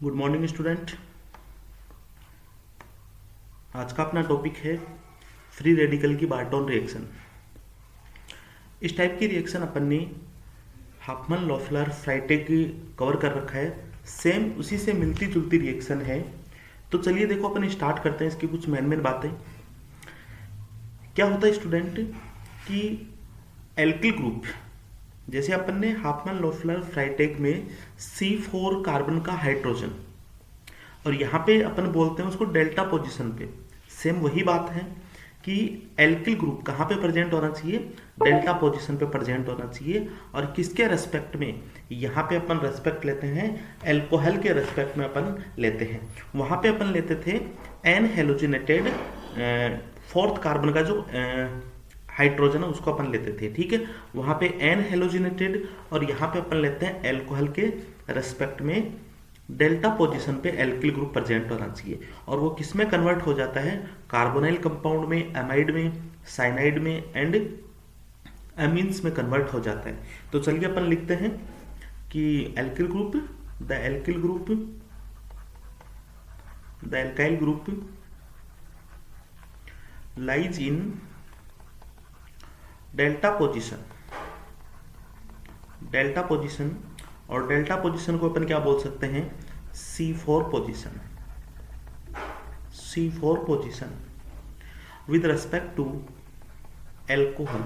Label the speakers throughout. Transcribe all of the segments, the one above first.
Speaker 1: Good morning student. आज का अपना टॉपिक है फ्री रेडिकल की बार्टोन रिएक्शन। इस टाइप की रिएक्शन अपन ने हाफमैन लॉफलर फ्राइटेग कवर कर रखा है। सेम उसी से मिलती जुलती रिएक्शन है। तो चलिए देखो अपन स्टार्ट करते हैं इसकी कुछ मेन बातें। क्या होता है स्टूडेंट कि एल्किल ग्रुप, जैसे अपन ने हाफमैन लॉफलर फ्राइटेग में C4 कार्बन का हाइड्रोजन, और यहाँ पे अपन बोलते हैं उसको डेल्टा पोजीशन पे। सेम वही बात है कि एल्किल ग्रुप कहाँ पे प्रेजेंट होना चाहिए, डेल्टा पोजीशन पे प्रेजेंट होना चाहिए। और किसके रेस्पेक्ट में, यहाँ पे अपन रेस्पेक्ट लेते हैं एल्कोहल के रेस्पेक्ट में अपन लेते हैं। वहाँ पे अपन लेते थे एन हेलोजिनेटेड फोर्थ कार्बन का जो हाइड्रोजन है उसको अपन लेते थे, ठीक है। वहाँ पे एन हेलोजिनेटेड, और यहाँ पे अपन लेते हैं एल्कोहल के रेस्पेक्ट में डेल्टा पोजीशन पे एल्किल ग्रुप प्रेजेंट होना चाहिए। और वो किस में कन्वर्ट हो जाता है, कार्बोनाइल कंपाउंड में, एमाइड में, साइनाइड में एंड एमीन्स में कन्वर्ट हो जाता है। तो चलिए अपन लिखते हैं कि alkyl group, the alkyl group, the alkyl group lies in delta position, delta position. और डेल्टा पोजीशन को अपन क्या बोल सकते हैं, C4 position, C4 position with respect to alcohol,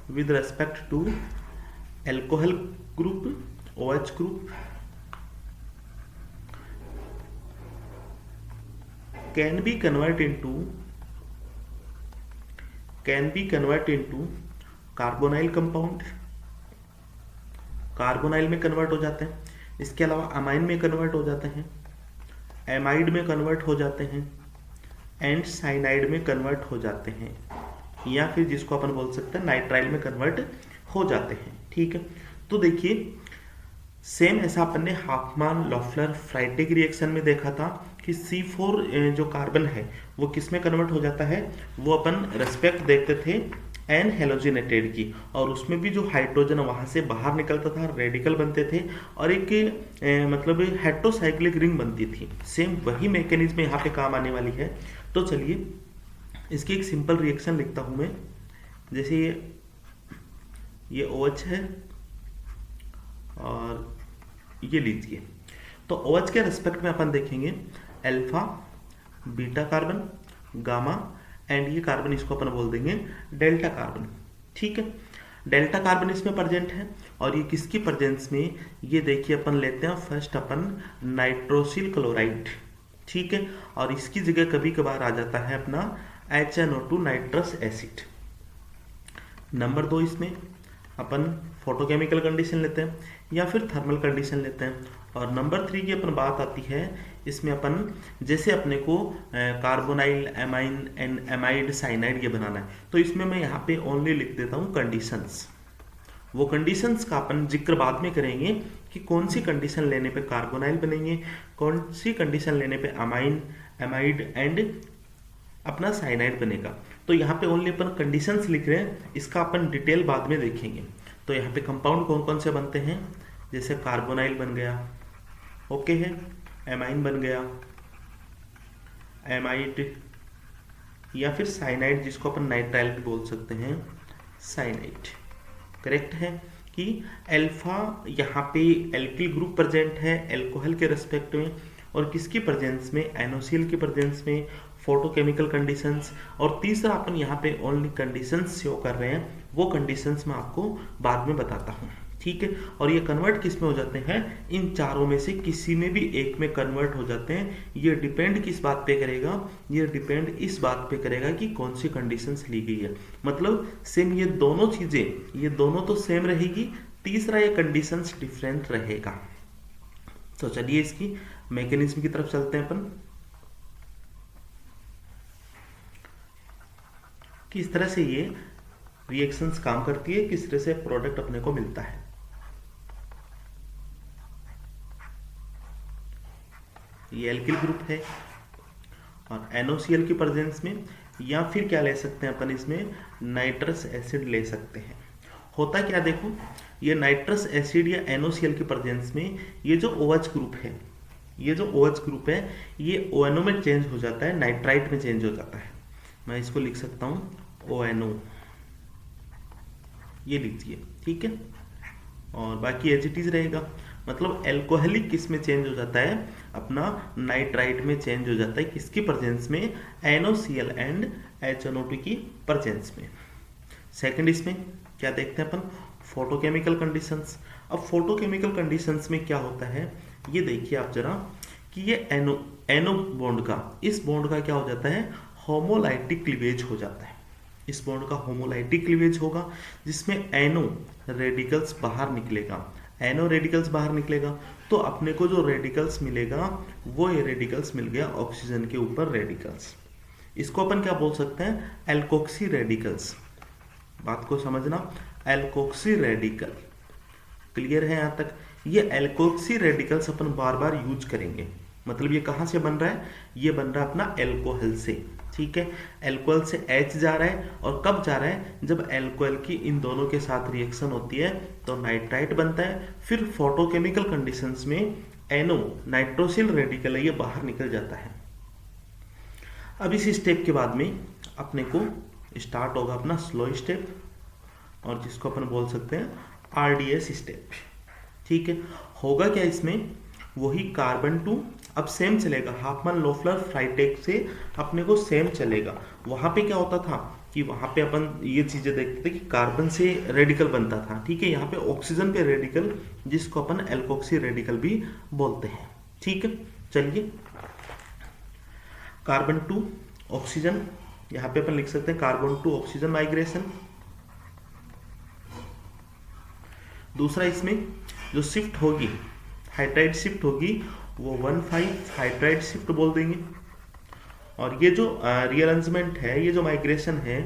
Speaker 1: with respect to alcohol group, OH group can be convert into carbonyl compound, carbonyl में convert हो जाते हैं। इसके अलावा अमाइन में कन्वर्ट हो जाते हैं, एमाइड में कन्वर्ट हो जाते हैं एंड साइनाइड में कन्वर्ट हो जाते हैं, या फिर जिसको अपन बोल सकते हैं नाइट्राइल में कन्वर्ट हो जाते हैं, ठीक है। तो देखिए सेम ऐसा अपन ने हाफमैन लॉफलर फ्राइटेग रिएक्शन में देखा था कि C4 जो कार्बन है वो किस में कन्वर्ट हो जाता है, वो अपन रेस्पेक्ट देखते थे एन हेलोजिनेटेड की, और उसमें भी जो हाइड्रोजन वहां से बाहर निकलता था, रेडिकल बनते थे और एक मतलब हेट्रोसाइक्लिक रिंग बनती थी। सेम वही मैकेनिज्म यहाँ पे काम आने वाली है। तो चलिए इसकी एक सिंपल रिएक्शन लिखता हूं मैं। जैसे ये OH है और ये लीजिए, तो OH के रेस्पेक्ट में अपन देखेंगे alpha, beta carbon, gamma and ये कार्बन, इसको अपन बोल देंगे डेल्टा कार्बन, ठीक है। डेल्टा कार्बन इसमें प्रेजेंट है, और ये किसकी प्रेजेंस में, ये देखिए अपन लेते हैं फर्स्ट अपन नाइट्रोसिल क्लोराइड, ठीक है। और इसकी जगह कभी कभार आ जाता है अपना HNO2 नाइट्रस एसिड। नंबर 2 इसमें अपन फोटोकेमिकल कंडीशन लेते हैं या फिर थर्मल कंडीशन लेते हैं। और नंबर 3 की अपन बात आती है, इसमें अपन जैसे अपने को carbonyl, amine and amide, cyanide ये बनाना है, तो इसमें मैं यहाँ पे ओनली लिख देता हूँ कंडीशंस। वो कंडीशंस का अपन जिक्र बाद में करेंगे कि कौन सी कंडीशन लेने पे कार्बोनाइल बनेंगे, कौन सी कंडीशन लेने पे अमाइन, एमाइड एंड अपना साइनाइड बनेगा। तो यहाँ पे ओनली अपन कंडीशंस लिख रहे हैं, इसका अपन डिटेल बाद में देखेंगे। तो यहाँ पे कंपाउंड कौन कौन से बनते हैं, जैसे कार्बोनाइल बन गया, ओके है, एमाइन बन गया, एमाइड या फिर साइनाइड जिसको अपन नाइट्राइल भी बोल सकते हैं, साइनाइड। करेक्ट है कि अल्फा यहाँ पे एल्किल ग्रुप प्रेजेंट है एल्कोहल के रेस्पेक्ट में, और किसकी प्रेजेंस में, NaCl की प्रेजेंस में, फोटोकेमिकल कंडीशंस। और तीसरा अपन यहाँ पे ओनली कंडीशंस शो कर रहे हैं, वो कंडीशंस मैं आपको बाद में बताता हूँ, ठीक है। और ये कन्वर्ट किस में हो जाते हैं, इन चारों में से किसी में भी एक में कन्वर्ट हो जाते हैं। ये डिपेंड किस बात पे करेगा, ये डिपेंड इस बात पे करेगा कि कौन सी कंडीशंस ली गई है। मतलब सेम ये दोनों चीजें, ये दोनों तो सेम रहेगी, तीसरा ये कंडीशंस डिफरेंट रहेगा। तो चलिए इसकी मैकेनिज्म की तरफ चलते हैं अपन, किस तरह से ये रिएक्शंस काम करती है, किस तरह से प्रोडक्ट अपने को मिलता है। ये एल्किल ग्रुप है और NaCl की प्रेजेंस में, या फिर क्या ले सकते हैं अपन इसमें नाइट्रस एसिड ले सकते हैं। होता क्या देखो, ये नाइट्रस एसिड या NaCl के प्रेजेंस में ये जो OH ग्रुप है, ये जो OH ग्रुप है ये ONO में चेंज हो जाता है, नाइट्राइट में चेंज हो जाता है। मैं इसको लिख सकता हूँ ONO, ये लीजिए, ठीक है। और बाकी एज इट इज रहेगा, मतलब एल्कोहलिक किस में चेंज हो जाता है, अपना नाइट्राइट में चेंज हो जाता है, किसकी प्रेजेंस में, NaCl एंड HNO2 की प्रेजेंस में। सेकंड इसमें क्या देखते हैं अपन, फोटोकेमिकल कंडीशंस। अब फोटोकेमिकल कंडीशंस में क्या होता है, ये देखिए आप जरा कि ये एनो बॉन्ड का, इस बॉन्ड का क्या हो जाता है, होमोलाइटिक क्लीवेज हो जाता है। इस बॉन्ड का होमोलाइटिक क्लीवेज होगा जिसमें एनो रेडिकल्स बाहर निकलेगा, एनो रेडिकल्स बाहर निकलेगा तो अपने को जो रेडिकल्स मिलेगा वो ये रेडिकल्स मिल गया ऑक्सीजन के ऊपर रेडिकल्स। इसको अपन क्या बोल सकते हैं, एल्कोक्सी रेडिकल्स। बात को समझना, एल्कोक्सी रेडिकल, क्लियर है यहाँ तक। ये एल्कोक्सी रेडिकल्स अपन बार बार यूज करेंगे, मतलब ये कहाँ से बन रहा है, ये बन रहा है अपना एल्कोहल से, ठीक है। एल्कोहल से H जा रहा है, और कब जा रहा है, जब एल्कोहल की इन दोनों के साथ रिएक्शन होती है तो नाइट्राइट बनता है। फिर फोटोकेमिकल कंडीशंस में NO नाइट्रोसिल रेडिकल है ये बाहर निकल जाता है। अब इस स्टेप के बाद में अपने को स्टार्ट होगा अपना स्लो स्टेप, और जिसको अपन बोल सकते हैं RDS स्टेप, ठीक है। होगा क्या इसमें, वही कार्बन टू, अब सेम चलेगा, हाफमैन लोफलर फ्राइटेक से अपने को सेम चलेगा। वहां पे क्या होता था कि वहां पे अपन ये चीजें देखते थे कि कार्बन से रेडिकल बनता था, ठीक है। यहाँ पे ऑक्सीजन पे रेडिकल, जिसको अपन एल्कोक्सी रेडिकल भी बोलते हैं, ठीक है। चलिए, कार्बन टू ऑक्सीजन, यहाँ पे अपन लिख सकते हैं कार्बन टू ऑक्सीजन माइग्रेशन। दूसरा इसमें जो शिफ्ट होगी, हाइड्राइड शिफ्ट होगी, वो 1,5 हाइड्राइड शिफ्ट बोल देंगे। और ये जो रीअरेंजमेंट है, ये जो माइग्रेशन है,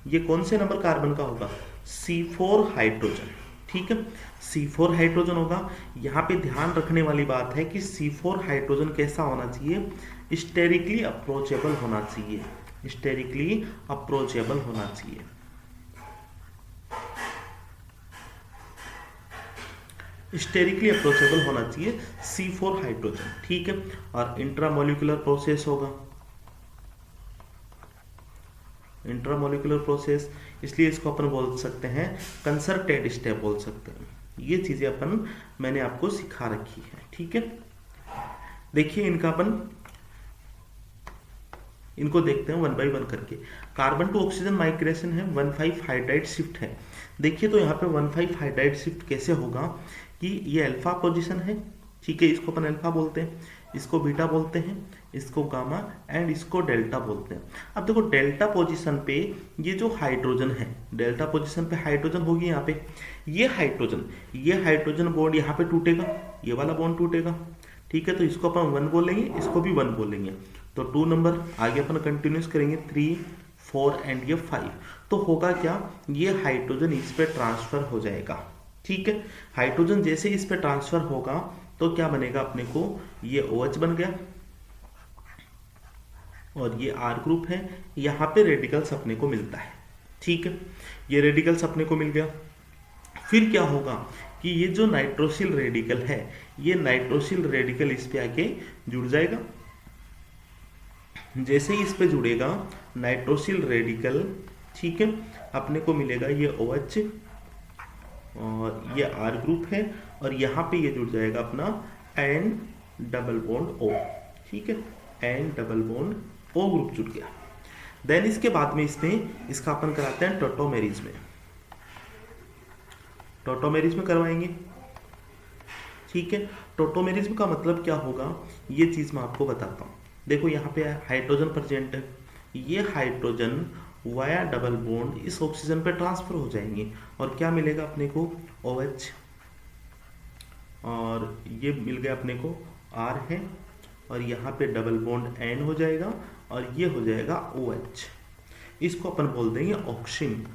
Speaker 1: ये कौन से नंबर कार्बन का होगा, C4 हाइड्रोजन, ठीक है। C4 हाइड्रोजन होगा। यहाँ पे ध्यान रखने वाली बात है कि C4 हाइड्रोजन कैसा होना चाहिए, स्टेरिकली अप्रोचेबल होना चाहिए, स्टेरिकली अप्रोचेबल होना चाहिए। स्टेरिकली अप्रोचेबल होना चाहिए C4 हाइड्रोजन, ठीक है। और इंट्रामोलिकुलर प्रोसेस होगा, इंट्रामोलिकुलर प्रोसेस, इसलिए इसको अपन बोल सकते हैं कंसर्टेड स्टेप बोल सकते हैं। ये चीजें अपन मैंने आपको सिखा रखी है, ठीक है। देखिए इनका अपन इनको देखते हैं 1 बाई 1 करके। कार्बन टू ऑक्सीजन माइग्रेशन है, 1,5 हाइड्राइड शिफ्ट है। देखिए तो यहाँ पे 1,5 हाइड्राइड शिफ्ट कैसे होगा कि ये अल्फा पोजीशन है, ठीक है, इसको अपन अल्फा बोलते हैं, इसको बीटा बोलते हैं, इसको गामा एंड इसको डेल्टा बोलते हैं। अब देखो डेल्टा पोजीशन पे ये जो हाइड्रोजन है, डेल्टा पोजीशन पे हाइड्रोजन होगी यहाँ पे, ये हाइड्रोजन बॉन्ड यहाँ पे टूटेगा, ये वाला बॉन्ड टूटेगा, ठीक है। तो इसको अपन 1 बोलेंगे, इसको भी 1 बोलेंगे, तो 2 नंबर आगे अपन कंटिन्यूस करेंगे, 3, 4 एंड ये 5। तो होगा क्या, ये हाइड्रोजन इस पे ट्रांसफर हो जाएगा, ठीक है। हाइड्रोजन जैसे इस पे ट्रांसफर होगा तो क्या बनेगा अपने को, ये OH बन गया, और ये R ग्रुप है। यहाँ पे रेडिकल्स अपने को मिलता है, ठीक है, ये रेडिकल्स अपने को मिल गया। फिर क्या होगा कि ये जो नाइट्रोसिल रेडिकल है, ये नाइट्रोसिल रेडिकल इस पे आके जुड़ जाएगा। जैसे ही इस पे जुड़ेगा नाइट्रोसिल रेडिकल, ठीक है, अपने को मिलेगा ये OH, और ये R ग्रुप है, और यहाँ पे ये जुड़ जाएगा अपना N डबल बॉन्ड O, ठीक है, N double bond O group जुड़ गया। देन इसके बाद में इसमें इसका अपन कराते हैं टोटोमेरिज में, टोटोमेरिज में करवाएंगे, ठीक है। टोटोमेरिज्म का मतलब क्या होगा, ये चीज मैं आपको बताता हूँ। देखो यहाँ पे हाइड्रोजन प्रेजेंट है, ये हाइड्रोजन वाया डबल बॉन्ड इस ऑक्सीजन पे ट्रांसफर हो जाएंगे, और क्या मिलेगा अपने को, OH, और ये मिल गया अपने को R है, और यहाँ पे डबल बॉन्ड N हो जाएगा, और ये हो जाएगा OH। इसको अपन बोल देंगे ऑक्सीन,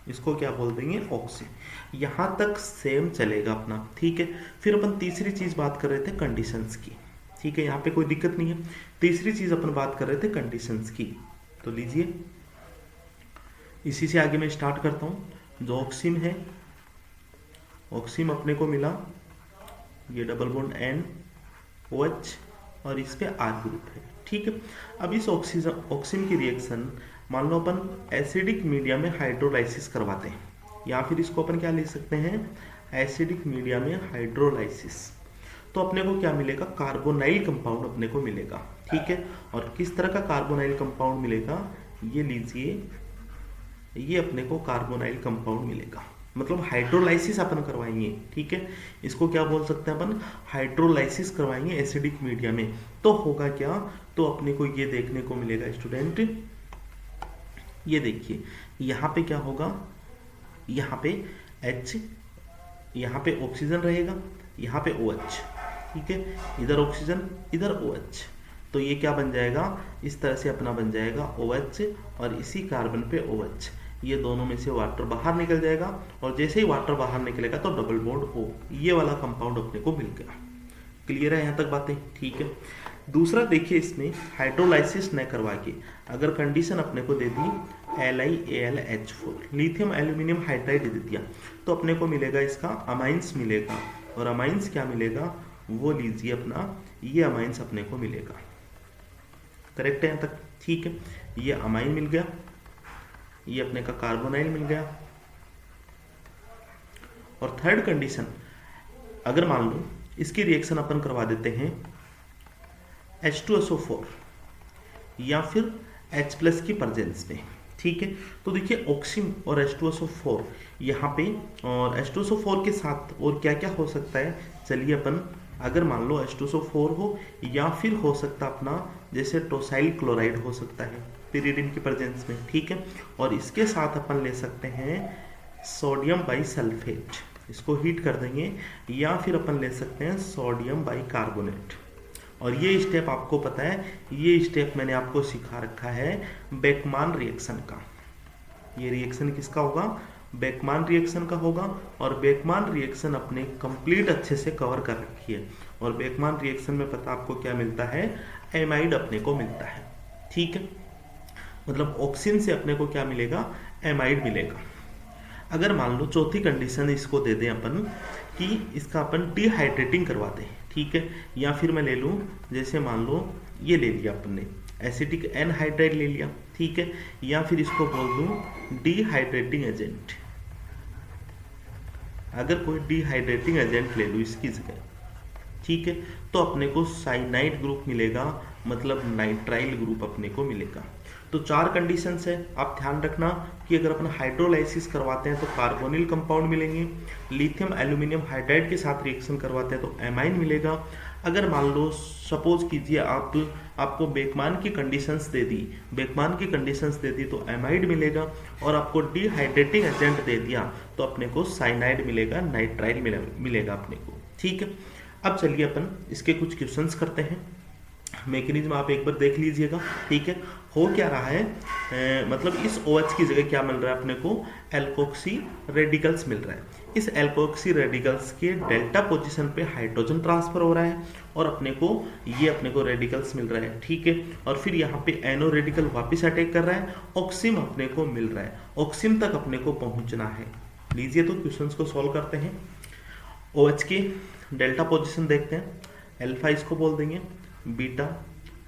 Speaker 1: इसको क्या बोल देंगे, ऑक्सीन। यहाँ तक सेम चलेगा अपना, ठीक है। फिर अपन तीसरी चीज बात कर रहे थे कंडीशंस की, ठीक है, यहाँ पे कोई दिक्कत नहीं है। तीसरी चीज अपन बात कर रहे थे कंडीशंस की, तो लीजिए इसी से आगे मैं स्टार्ट करता हूँ। जो ऑक्सीन है ऑक्सीम अपने को मिला, ये डबल बॉन्ड N OH और इस पे R ग्रुप है, ठीक है। अब इस ऑक्सीम की रिएक्शन मान लो अपन एसिडिक मीडिया में हाइड्रोलाइसिस करवाते हैं, या फिर इसको अपन क्या ले सकते हैं, एसिडिक मीडिया में हाइड्रोलाइसिस, तो अपने को क्या मिलेगा, कार्बोनाइल कंपाउंड अपने को मिलेगा, ठीक है। और किस तरह का कार्बोनाइल कंपाउंड मिलेगा, ये लीजिए, ये अपने को कार्बोनाइल कंपाउंड मिलेगा, मतलब हाइड्रोलाइसिस अपन करवाएंगे, ठीक है। इसको क्या बोल सकते हैं अपन, हाइड्रोलाइसिस करवाएंगे एसिडिक मीडिया में, तो होगा क्या, तो अपने को ये देखने को मिलेगा स्टूडेंट, ये देखिए यहाँ पे क्या होगा, यहाँ पे H, यहाँ पे ऑक्सीजन रहेगा, यहाँ पे OH, ठीक है, इधर ऑक्सीजन इधर OH, तो ये क्या बन जाएगा, इस तरह से अपना बन जाएगा OH और इसी कार्बन पे OH, ये दोनों में से वाटर बाहर निकल जाएगा, और जैसे ही वाटर बाहर निकलेगा तो डबल बॉन्ड O, ये वाला कंपाउंड अपने को मिल गया। क्लियर है यहाँ तक बातें, ठीक है। दूसरा देखिए, इसमें हाइड्रोलाइसिस न करवा के अगर कंडीशन अपने को दे दी LiAlH4, लिथियम एल्यूमिनियम हाइड्राइड दे दिया, तो अपने को मिलेगा इसका अमाइंस मिलेगा, और अमाइंस क्या मिलेगा, वो लीजिए अपना, ये अमाइंस अपने को मिलेगा। करेक्ट है यहाँ तक, ठीक है। ये अमाइन मिल गया, ये अपने का कार्बोनाइल मिल गया। और थर्ड कंडीशन, अगर मान लो इसकी रिएक्शन अपन करवा देते हैं H2SO4 या फिर H+ की प्रेजेंस में, ठीक है, तो देखिए ऑक्सीम और H2SO4 यहाँ पे, और H2SO4 के साथ और क्या क्या हो सकता है, चलिए अपन, अगर मान लो H2SO4 हो, या फिर हो सकता अपना जैसे टोसाइल क्लोराइड हो सकता है पिरिडिन की प्रेजेंस में, ठीक है, और इसके साथ अपन ले सकते हैं सोडियम बाइसल्फेट, इसको हीट कर देंगे, या फिर अपन ले सकते हैं सोडियम बाइकार्बोनेट। और ये स्टेप आपको पता है, ये स्टेप मैंने आपको सिखा रखा है बेकमान रिएक्शन का। ये रिएक्शन किसका होगा, बेकमान रिएक्शन का होगा, और बेकमान रिएक्शन अपने कंप्लीट अच्छे से कवर कर रखी है। और बेकमान रिएक्शन में पता आपको क्या मिलता है, एमाइड अपने को मिलता है, ठीक है, मतलब ऑक्सीजन से अपने को क्या मिलेगा, एमाइड मिलेगा। अगर मान लो चौथी कंडीशन इसको दे दें अपन कि इसका अपन डिहाइड्रेटिंग करवा दें, ठीक है, या फिर मैं ले लूँ, जैसे मान लो ये ले लिया अपन ने एसिटिक एनहाइड्राइड ले लिया, ठीक है, या फिर इसको बोल दूँ डिहाइड्रेटिंग एजेंट। अगर कोई डिहाइड्रेटिंग एजेंट ले लूँ इसकी जगह, ठीक है, तो अपने को साइनाइड ग्रुप मिलेगा, मतलब नाइट्राइल ग्रुप अपने को मिलेगा। तो चार कंडीशंस है, आप ध्यान रखना कि अगर अपन हाइड्रोलाइसिस करवाते हैं तो कार्बोनिल कंपाउंड मिलेंगे, लिथियम एल्यूमिनियम हाइड्राइड के साथ रिएक्शन करवाते हैं तो एमाइन मिलेगा। अगर मान लो सपोज कीजिए आपको बेकमान की कंडीशंस दे दी, तो एमाइड मिलेगा, और आपको डिहाइड्रेटिंग एजेंट दे दिया तो अपने को साइनाइड मिलेगा, नाइट्राइल मिलेगा अपने को, ठीक है। अब चलिए अपन इसके कुछ क्वेश्चंस करते हैं। मैकेनिज्म आप एक बार देख लीजिएगा, ठीक है। हो क्या रहा है, मतलब इस OH की जगह क्या मिल रहा है अपने को, एल्कोक्सी रेडिकल्स मिल रहा है। इस एल्कोक्सी रेडिकल्स के डेल्टा पोजीशन पे हाइड्रोजन ट्रांसफर हो रहा है, और अपने को रेडिकल्स मिल रहा है, ठीक है। और फिर यहाँ पे एनो रेडिकल वापस अटैक कर रहा है, ऑक्सीम अपने को मिल रहा है, ऑक्सीम तक अपने को पहुँचना है। लीजिए तो क्वेश्चन को सॉल्व करते हैं। OH की डेल्टा पोजीशन देखते हैं, अल्फा इसको बोल देंगे, बीटा,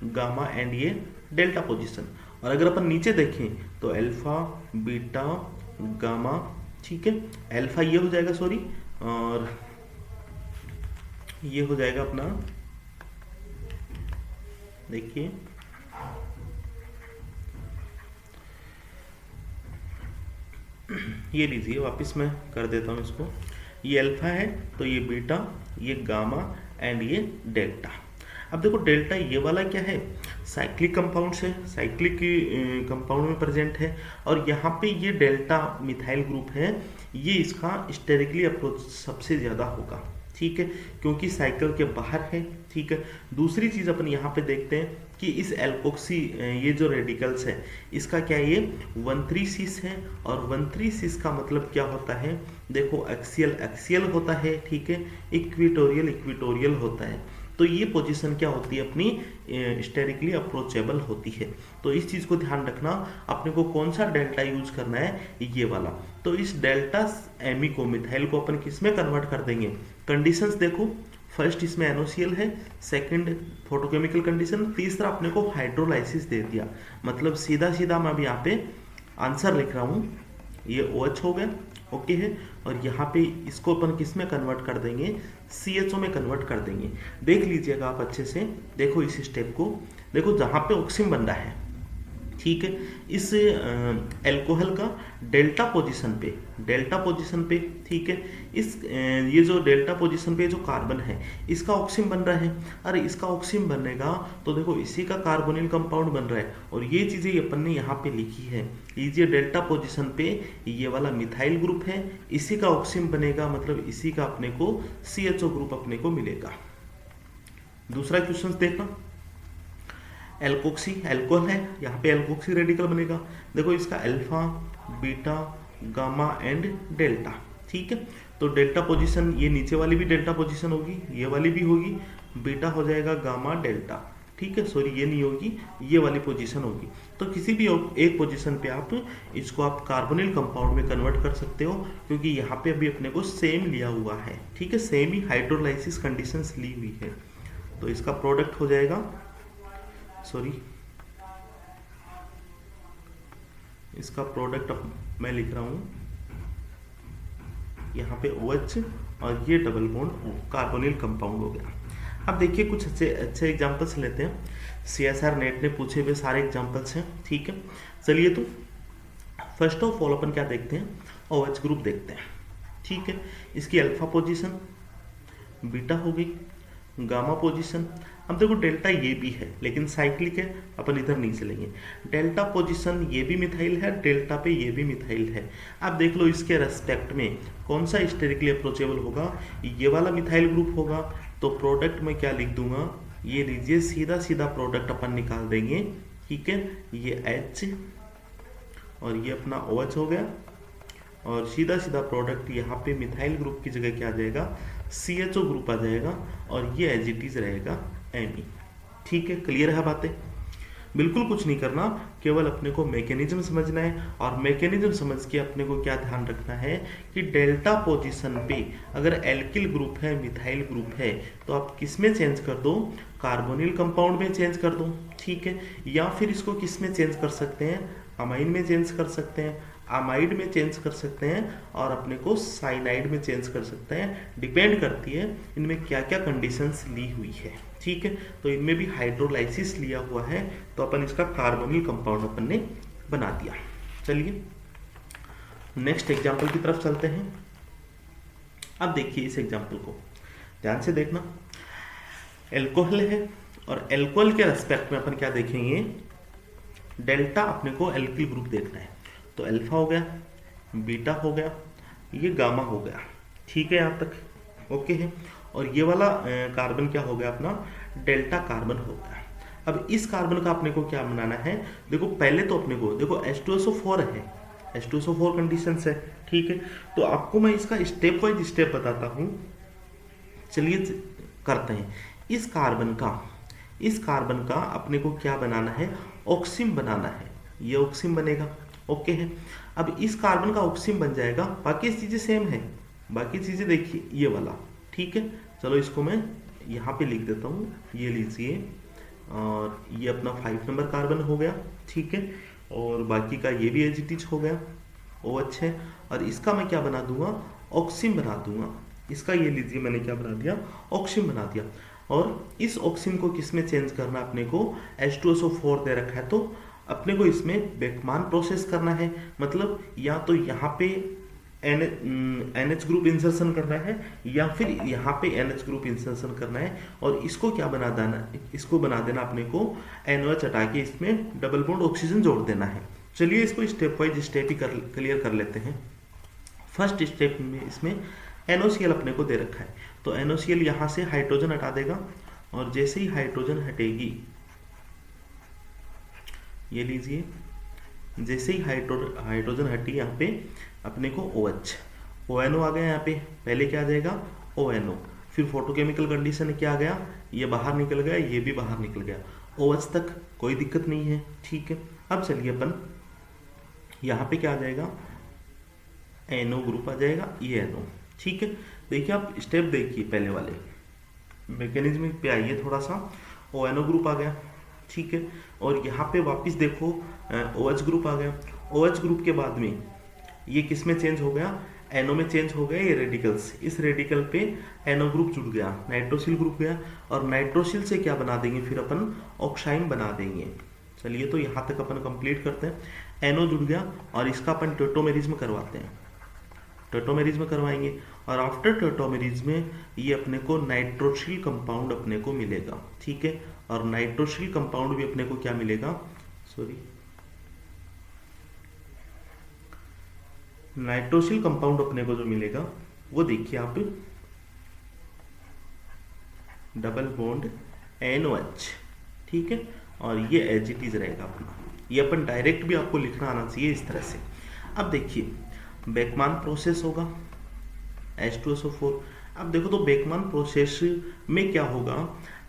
Speaker 1: गामा एंड ये डेल्टा पोजीशन। और अगर अपन नीचे देखें तो अल्फा, बीटा, गामा, ठीक है, अल्फा ये हो जाएगा, सॉरी, और ये हो जाएगा अपना, देखिए ये लीजिए, वापस मैं कर देता हूँ इसको, ये अल्फा है तो ये बीटा, ये गामा एंड ये डेल्टा। अब देखो डेल्टा ये वाला क्या है, साइक्लिक कंपाउंड है, साइक्लिक कंपाउंड में प्रेजेंट है, और यहाँ पे ये डेल्टा मिथाइल ग्रुप है, ये इसका स्टेरिकली अप्रोच सबसे ज़्यादा होगा, ठीक है, क्योंकि साइकिल के बाहर है, ठीक है। दूसरी चीज़ अपन यहाँ पे देखते हैं कि इस एल्कोक्सी ये जो रेडिकल्स है, इसका क्या ये 1,3 सिस है, और 1,3 सिस का मतलब क्या होता है, देखो एक्सियल होता है, ठीक है, इक्विटोरियल होता है। तो ये पोजीशन क्या होती है अपनी, स्टेरिकली अप्रोचेबल होती है। तो इस चीज़ को ध्यान रखना, अपने को कौन सा डेल्टा यूज करना है, ये वाला। तो इस डेल्टा एमी को, मिथाइल को अपन किस में कन्वर्ट कर देंगे? कंडीशंस देखो, फर्स्ट इसमें एनओसीएल है, सेकंड फोटोकेमिकल कंडीशन, तीसरा अपने को हाइड्रोलाइसिस दे दिया। मतलब सीधा सीधा मैं अभी यहाँ पे आंसर लिख रहा हूँ, ये OH हो गया, ओके है। और यहाँ पे इसको अपन किस में कन्वर्ट कर देंगे? CHO में कन्वर्ट कर देंगे। देख लीजिएगा आप अच्छे से, देखो इस स्टेप को, देखो जहाँ पे ऑक्सीजन बन रहा है, ठीक है, इस एल्कोहल का डेल्टा पोजीशन पे, ठीक है, इस ये जो डेल्टा पोजीशन पे जो कार्बन है इसका ऑक्सीजन बन रहा है। अरे इसका ऑक्सीजन बनेगा तो देखो इसी का कार्बोनिल कंपाउंड बन रहा है, और ये चीजें अपन ने यहाँ पे लिखी है। लीजिए डेल्टा पोजीशन पे ये वाला मिथाइल ग्रुप है, इसी का ऑक्सीजन बनेगा, मतलब इसी का अपने को CHO ग्रुप अपने को मिलेगा। दूसरा क्वेश्चन देखना, एल्कोक्सी, एल्कोहल है, यहाँ पे एल्कोक्सी रेडिकल बनेगा। देखो इसका alpha, beta, gamma and delta, ठीक है। तो डेल्टा पोजीशन, ये नीचे वाली भी डेल्टा पोजीशन होगी, ये वाली भी होगी, बीटा हो जाएगा गामा डेल्टा, ठीक है। सॉरी ये नहीं होगी, ये वाली पोजीशन होगी। तो किसी भी एक पोजीशन पे आप इसको आप कार्बोनिल कंपाउंड में कन्वर्ट कर सकते हो, क्योंकि यहाँ पे अभी अपने को सेम लिया हुआ है, ठीक है, सेम ही हाइड्रोलाइसिस कंडीशंस ली हुई है। तो इसका प्रोडक्ट हो जाएगा, सॉरी इसका प्रोडक्ट अब मैं लिख रहा हूं यहाँ पे OH और ये डबल बॉन्ड कार्बोनिल कंपाउंड हो गया। अब देखिए कुछ अच्छे एग्जांपल्स लेते हैं, CSR नेट ने पूछे हुए सारे एग्जांपल्स हैं, ठीक है। चलिए तो फर्स्ट ऑफ ऑल अपन क्या देखते हैं, OH ग्रुप देखते हैं, ठीक है। इसकी अल्फा पोजीशन, बीटा हो गई, गामा पोजीशन। अब देखो डेल्टा ये भी है लेकिन साइक्लिक है, अपन इधर नहीं चलेंगे। डेल्टा पोजीशन ये भी मिथाइल है, डेल्टा पे ये भी मिथाइल है। अब देख लो इसके रेस्पेक्ट में कौन सा स्टेरिकली अप्रोचेबल होगा, ये वाला मिथाइल ग्रुप होगा। तो प्रोडक्ट में क्या लिख दूंगा, ये लीजिए सीधा सीधा प्रोडक्ट अपन निकाल देंगे, ठीक है। ये H और ये अपना OH हो गया, और सीधा सीधा प्रोडक्ट यहाँ पे मिथाइल ग्रुप की जगह क्या आ जाएगा, CHO ग्रुप आ जाएगा, और ये एज इट इज रहेगा Me, ठीक है। क्लियर है बातें? बिल्कुल कुछ नहीं करना, केवल अपने को मैकेनिज्म समझना है, और मैकेनिज्म समझ के अपने को क्या ध्यान रखना है कि डेल्टा पोजीशन पे अगर एल्किल ग्रुप है, मिथाइल ग्रुप है, तो आप किस में चेंज कर दो, कार्बोनिल कंपाउंड में चेंज कर दो, ठीक है। या फिर इसको किस में चेंज कर सकते हैं, अमाइन में चेंज कर सकते हैं, अमाइड में चेंज कर सकते हैं, और अपने को साइनाइड में चेंज कर सकते हैं। डिपेंड करती है इनमें क्या क्या कंडीशंस ली हुई है, ठीक है। तो इनमें भी हाइड्रोलाइसिस लिया हुआ है, तो अपन इसका कार्बोनिल कंपाउंड अपन ने बना दिया। चलिए नेक्स्ट एग्जाम्पल की तरफ चलते हैं। अब देखिए इस एग्जाम्पल को ध्यान से देखना, एल्कोहल है, और एल्कोहल के रेस्पेक्ट में अपन क्या देखेंगे, डेल्टा अपने को एल्किल ग्रुप देखना है। तो अल्फा हो गया, बीटा हो गया, ये गामा हो गया, ठीक है, यहाँ तक ओके है। और ये वाला कार्बन क्या हो गया अपना, डेल्टा कार्बन हो गया। अब इस कार्बन का अपने को क्या बनाना है, देखो पहले तो अपने को देखो H2SO4 है, H2SO4 कंडीशन है, ठीक है। तो आपको मैं इसका स्टेप वाइज स्टेप बताता हूँ, चलिए करते हैं। इस कार्बन का अपने को क्या बनाना है, ऑक्सीजन बनाना है, ये ऑक्सीजन बनेगा, ओके है। अब इस कार्बन का ऑक्सीजन बन जाएगा, बाकी चीजें सेम है, बाकी चीजें देखिए ये वाला, ठीक है। चलो इसको मैं यहाँ पे लिख देता हूँ, ये लीजिए, और ये अपना 5 नंबर कार्बन हो गया, ठीक है। और बाकी का ये भी एजिटिज हो गया, OH है। और इसका मैं क्या बना दूंगा, ऑक्सीजन बना दूंगा। इसका ये लीजिए मैंने क्या बना दिया, ऑक्सीजन बना दिया। और इस ऑक्सीजन को किस में चेंज करना, अपने को H2SO4 दे रखा है, तो अपने को इसमें बेकमान प्रोसेस करना है। मतलब या तो यहाँ पे NH ग्रुप इंसर्शन करना है, या फिर यहाँ पे NH ग्रुप इंसर्शन करना है, और इसको क्या बना देना, इसको बना देना अपने को NOH हटा के इसमें डबल बॉन्ड ऑक्सीजन जोड़ देना है। चलिए इसको स्टेप वाइज स्टेप ही क्लियर कर लेते हैं। फर्स्ट स्टेप में इसमें NOCl अपने को दे रखा है, तो NOCl यहाँ से हाइड्रोजन हटा देगा, और जैसे ही हाइड्रोजन हटेगी, ये लीजिए, जैसे ही हाइड्रोजन हटी यहाँ पे अपने को OH, ONO आ गया यहाँ पे, पहले क्या आ जाएगा ONO, फिर फोटोकेमिकल कंडीशन क्या आ गया, ये बाहर निकल गया, ये भी बाहर निकल गया, OH तक कोई दिक्कत नहीं है, ठीक है। अब चलिए अपन यहाँ पे क्या आ जाएगा, NO ग्रुप आ जाएगा, ये NO। ठीक है, देखिए आप स्टेप देखिए, पहले वाले मैकेनिज्म पे आइए थोड़ा सा। ONO ग्रुप आ गया, ठीक है, और यहाँ पे वापस देखो OH ग्रुप आ गया। OH ग्रुप के बाद में ये किस में चेंज हो गया, NO में चेंज हो गया ये रेडिकल्स। इस रेडिकल पे NO ग्रुप जुड़ गया, नाइट्रोसिल ग्रुप गया, और नाइट्रोसिल से क्या बना देंगे फिर अपन, ऑक्साइन बना देंगे। चलिए तो यहाँ तक अपन कंप्लीट करते हैं। NO जुड़ गया और इसका अपन टोटोमेरिज्म करवाते हैं, टोटोमेरिज्म करवाएंगे, और आफ्टर टोटोमेरिज्म ये अपने को नाइट्रोसिल कंपाउंड अपने को मिलेगा। ठीक है, और नाइट्रोसिल कंपाउंड भी अपने को क्या मिलेगा, सॉरी, नाइट्रोसिल कंपाउंड अपने को जो मिलेगा वो देखिए आप, डबल बॉन्ड NOH। ठीक है, और ये एज इट इज रहेगा अपना, ये अपन डायरेक्ट भी आपको लिखना आना चाहिए इस तरह से। अब देखिए बेकमान प्रोसेस होगा H2SO4। अब देखो तो बेकमान प्रोसेस में क्या होगा,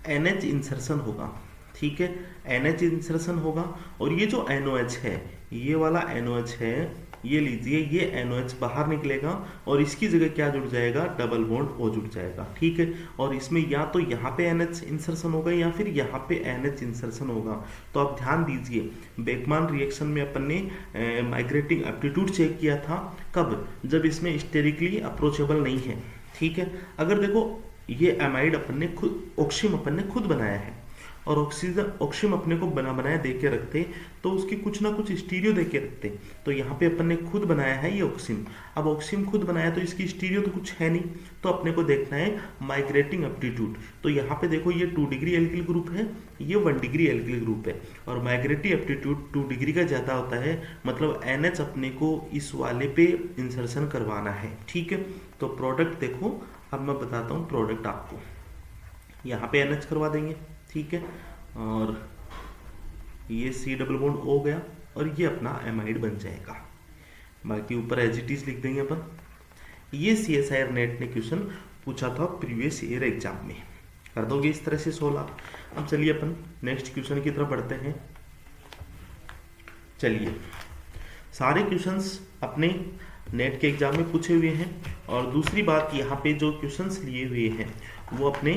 Speaker 1: NH इंसर्शन होगा। ठीक है, NH इंसर्शन होगा, और ये जो NOH है, ये वाला NOH है, ये लीजिए, ये NOH बाहर निकलेगा और इसकी जगह क्या जुड़ जाएगा, डबल बॉन्ड O जुड़ जाएगा। ठीक है, और इसमें या तो यहाँ पे NH इंसर्शन होगा या फिर यहाँ पे NH इंसर्शन होगा। तो आप ध्यान दीजिए, बेकमान रिएक्शन में अपन ने माइग्रेटिंग एप्टीट्यूड चेक किया था, कब, जब इसमें स्टेरिकली अप्रोचेबल नहीं है। ठीक है, अगर देखो ये एमाइड अपन ने खुद, ऑक्सीम अपन ने खुद बनाया है, और ऑक्सीम अपने को बनाया दे के रखते, तो उसकी कुछ ना कुछ स्टीरियो दे के रखते। तो यहाँ पे अपन ने खुद बनाया है ये ऑक्सीम। अब ऑक्सीम खुद बनाया तो इसकी स्टीरियो तो कुछ है नहीं, तो अपने को देखना है माइग्रेटिंग एप्टीट्यूड। तो यहाँ पे देखो ये 2 डिग्री एल्किल ग्रुप है, ये 1 डिग्री एल्किल ग्रुप है, और माइग्रेटिंग एप्टीट्यूड 2 डिग्री का ज़्यादा होता है, मतलब NH अपने को इस वाले पे इंसर्शन करवाना है। ठीक है, तो प्रोडक्ट देखो, अब मैं बताता हूँ प्रोडक्ट आपको, यहाँ पे NH करवा देंगे। ठीक है, और ये C डबल बॉन्ड O गया, और ये अपना एमाइड बन जाएगा। बाकी ऊपर एज इट इज लिख देंगे अपन। ये CSIR नेट ने क्वेश्चन पूछा था प्रीवियस ईयर एग्जाम में, कर दोगे इस तरह से 16। अब चलिए अपन नेक्स्ट क्वेश्चन की तरफ बढ़ते हैं। चलिए, सारे क्वेश्चंस अपने नेट के एग्जाम में पूछे हुए हैं, और दूसरी बात यहाँ पे जो क्वेश्चंस लिए हुए हैं वो अपने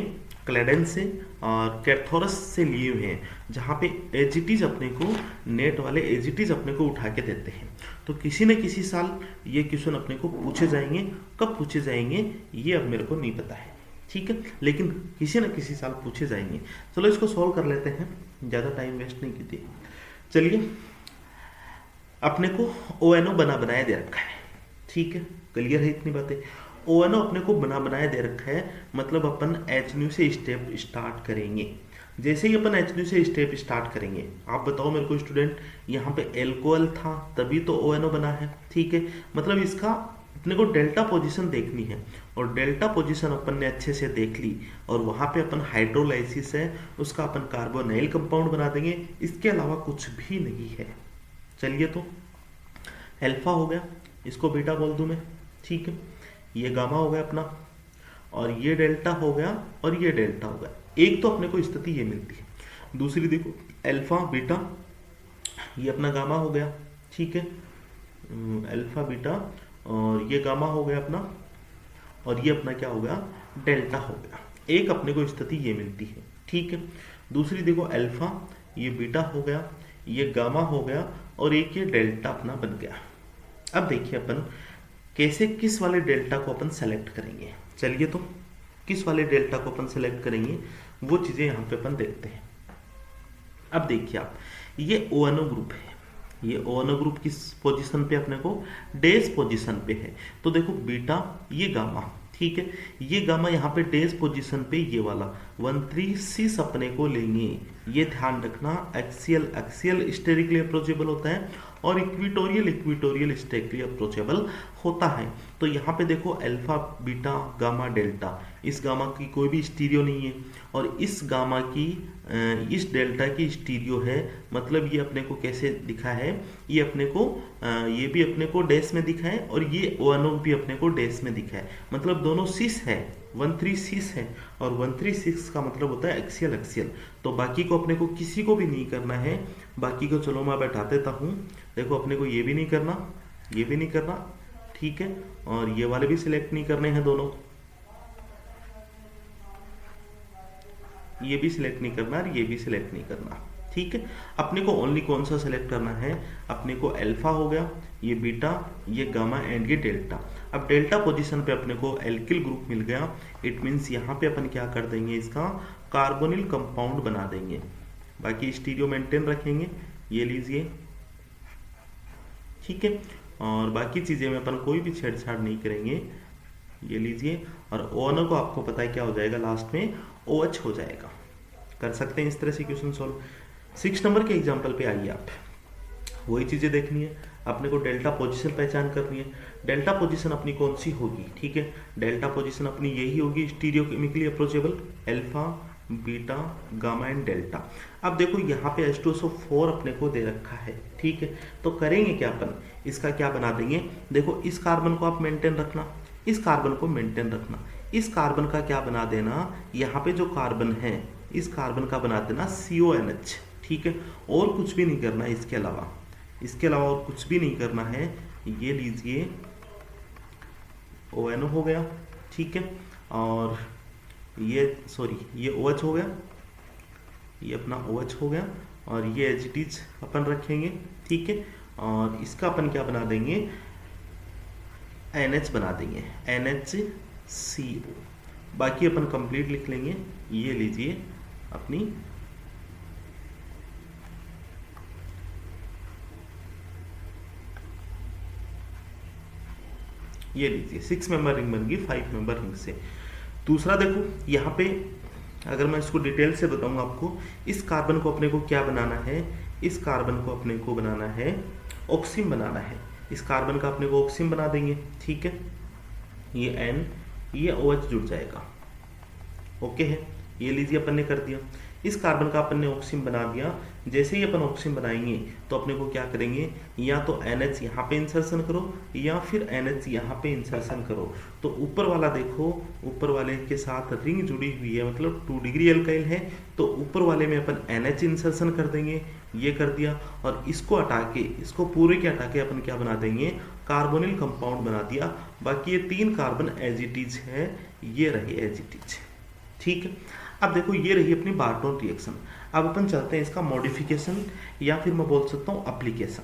Speaker 1: क्लेडेंस से और कैर्थोरस से लिए हुए हैं, जहाँ पे एजिटीज अपने को, नेट वाले एजिटीज अपने को उठा के देते हैं। तो किसी न किसी साल ये क्वेश्चन अपने को पूछे जाएंगे, कब पूछे जाएंगे ये अब मेरे को नहीं पता है। ठीक है, लेकिन किसी न किसी साल पूछे जाएंगे। चलो इसको सॉल्व कर लेते हैं, ज़्यादा टाइम वेस्ट नहीं कीजिए। चलिए, अपने को ONO बनाया दे रखा है। ठीक है, क्लियर है इतनी बातें। ONO अपने को बनाया दे रखा है, मतलब अपन HNO से स्टेप स्टार्ट करेंगे। जैसे ही अपन HNO से स्टेप स्टार्ट करेंगे, आप बताओ मेरे को स्टूडेंट, यहाँ पे एल्कोहल था तभी तो ONO बना है। ठीक है, मतलब इसका अपने को डेल्टा पोजीशन देखनी है, और डेल्टा पोजीशन अपन ने अच्छे से देख ली, और वहाँ पे अपन हाइड्रोलाइसिस है उसका अपन कार्बोनाइल कंपाउंड बना देंगे, इसके अलावा कुछ भी नहीं है। चलिए, तो अल्फा हो गया, इसको बीटा बोल दूं मैं। ठीक है, ये गामा हो गया अपना, और ये डेल्टा हो गया, और ये डेल्टा हो गया। एक तो अपने को स्थिति ये मिलती है, दूसरी देखो अल्फा बीटा, ये अपना गामा हो गया। ठीक है, अल्फा बीटा, और ये गामा हो गया अपना, और ये अपना क्या हो गया, डेल्टा हो गया। एक अपने को स्थिति ये मिलती है। ठीक है, दूसरी देखो अल्फा, ये बीटा हो गया, ये गामा हो गया, और एक ये डेल्टा अपना बन गया। अब देखिए अपन कैसे, किस वाले डेल्टा को अपन सेलेक्ट करेंगे। चलिए, तो किस वाले डेल्टा को अपन सेलेक्ट करेंगे वो चीज़ें यहाँ पे अपन देखते हैं। अब देखिए आप, ये ONO ग्रुप है, ये ONO ग्रुप किस पोजीशन पे अपने को, डेज पोजीशन पे है। तो देखो बीटा, ये गामा, ठीक है, ये गामा यहाँ पे डेज पोजीशन पे, ये वाला 136 अपने को लेंगे। ये ध्यान रखना, एक्सियल स्टेरिकली अप्रोचेबल होता है, और इक्विटोरियल स्टेरिकली अप्रोचेबल होता है। तो यहाँ पे देखो अल्फा बीटा गामा डेल्टा, इस गामा की कोई भी स्टीरियो नहीं है, और इस गामा की इस डेल्टा की स्टीरियो है। मतलब ये अपने को कैसे दिखा है, ये अपने को ये भी अपने को डैश में दिखा है, और ये ONO भी अपने को डैश में दिखा है। मतलब दोनों सिस है, 136 है, और 136 का मतलब होता है एक्सियल। तो बाकी को अपने को किसी को भी नहीं करना है, बाकी को चलो मैं बैठा देता हूँ। देखो अपने को ये भी नहीं करना, ये भी नहीं करना। ठीक है, और ये वाले भी सिलेक्ट नहीं करने हैं दोनों, ये भी सिलेक्ट नहीं करना और ये भी सिलेक्ट नहीं करना। ठीक है, अपने को ओनली कौन सा सिलेक्ट करना है, अपने को अल्फा हो गया, ये बीटा, ये गामा एंड ये डेल्टा। अब डेल्टा पोजीशन पे अपने को एल्किल ग्रुप मिल गया, इट मीन्स यहाँ पे अपन क्या कर देंगे, इसका कार्बोनिल कंपाउंड बना देंगे। बाकी स्टीरियो मेंटेन रखेंगे, ये लीजिए, ठीक है, और बाकी चीज़ें में अपन कोई भी छेड़छाड़ नहीं करेंगे, ये लीजिए। और ONO को आपको पता है क्या हो जाएगा, लास्ट में OH हो जाएगा। कर सकते हैं इस तरह से क्वेश्चन सॉल्व। 6 नंबर के एग्जाम्पल पे आइए आप, वही चीज़ें देखनी है अपने को, डेल्टा पोजीशन पहचान करनी है। डेल्टा पोजीशन अपनी कौन सी होगी, ठीक है, डेल्टा पोजीशन अपनी यही होगी, stereochemically approachable, alpha beta gamma and delta. अब देखो यहाँ पे H2SO4 अपने को दे रखा है, ठीक है, तो करेंगे क्या अपन, इसका क्या बना देंगे, देखो इस कार्बन को आप मेंटेन रखना, इस कार्बन को मेंटेन रखना, इस कार्बन का क्या बना देना, यहाँ पे जो कार्बन है इस कार्बन का बना देना CONH, ठीक है, और कुछ भी नहीं करना है इसके अलावा, इसके अलावा और कुछ भी नहीं करना है। ये लीजिए ONO हो गया, ठीक है, और ये सॉरी ये OH हो गया, ये अपना OH हो गया, और ये एज इट इज अपन रखेंगे, ठीक है, और इसका अपन क्या बना देंगे, NH बना देंगे, NHCO। बाकी अपन कंप्लीट लिख लेंगे, ये लीजिए अपनी ये लीजिए 6 मेंबर रिंग बन गई 5 मेंबर रिंग से। दूसरा देखो यहाँ पे अगर मैं इसको डिटेल से बताऊंगा आपको, इस कार्बन को अपने को क्या बनाना है, इस कार्बन को अपने को बनाना है ऑक्सीन बनाना है, इस कार्बन का अपने को ऑक्सीन बना देंगे, ठीक है, ये N, ये OH जुड़ जाएगा, ओके है, ये लीजिए अपन ने कर दिया। इस कार्बन का अपन ने ऑक्सीन बना दिया, जैसे ही अपन ऑक्सीन बनाएंगे तो अपने को क्या करेंगे, या तो NH यहाँ पे इंसर्शन करो या फिर NH यहाँ पे इंसर्शन करो। तो ऊपर वाला देखो, ऊपर वाले के साथ रिंग जुड़ी हुई है, मतलब 2 डिग्री अल्काइल है, तो ऊपर वाले में अपन NH इंसर्शन कर देंगे, ये कर दिया, और इसको हटा के, इसको पूरे के हटा के अपन क्या बना देंगे, कार्बोनिल कंपाउंड बना दिया। बाकी ये 3 कार्बन एज इट इज है, ये रहे एज इट इज, ठीक है। अब देखो ये रही अपनी बार्टोन रिएक्शन। अब अपन चलते हैं इसका मॉडिफिकेशन, या फिर मैं बोल सकता हूँ एप्लीकेशन।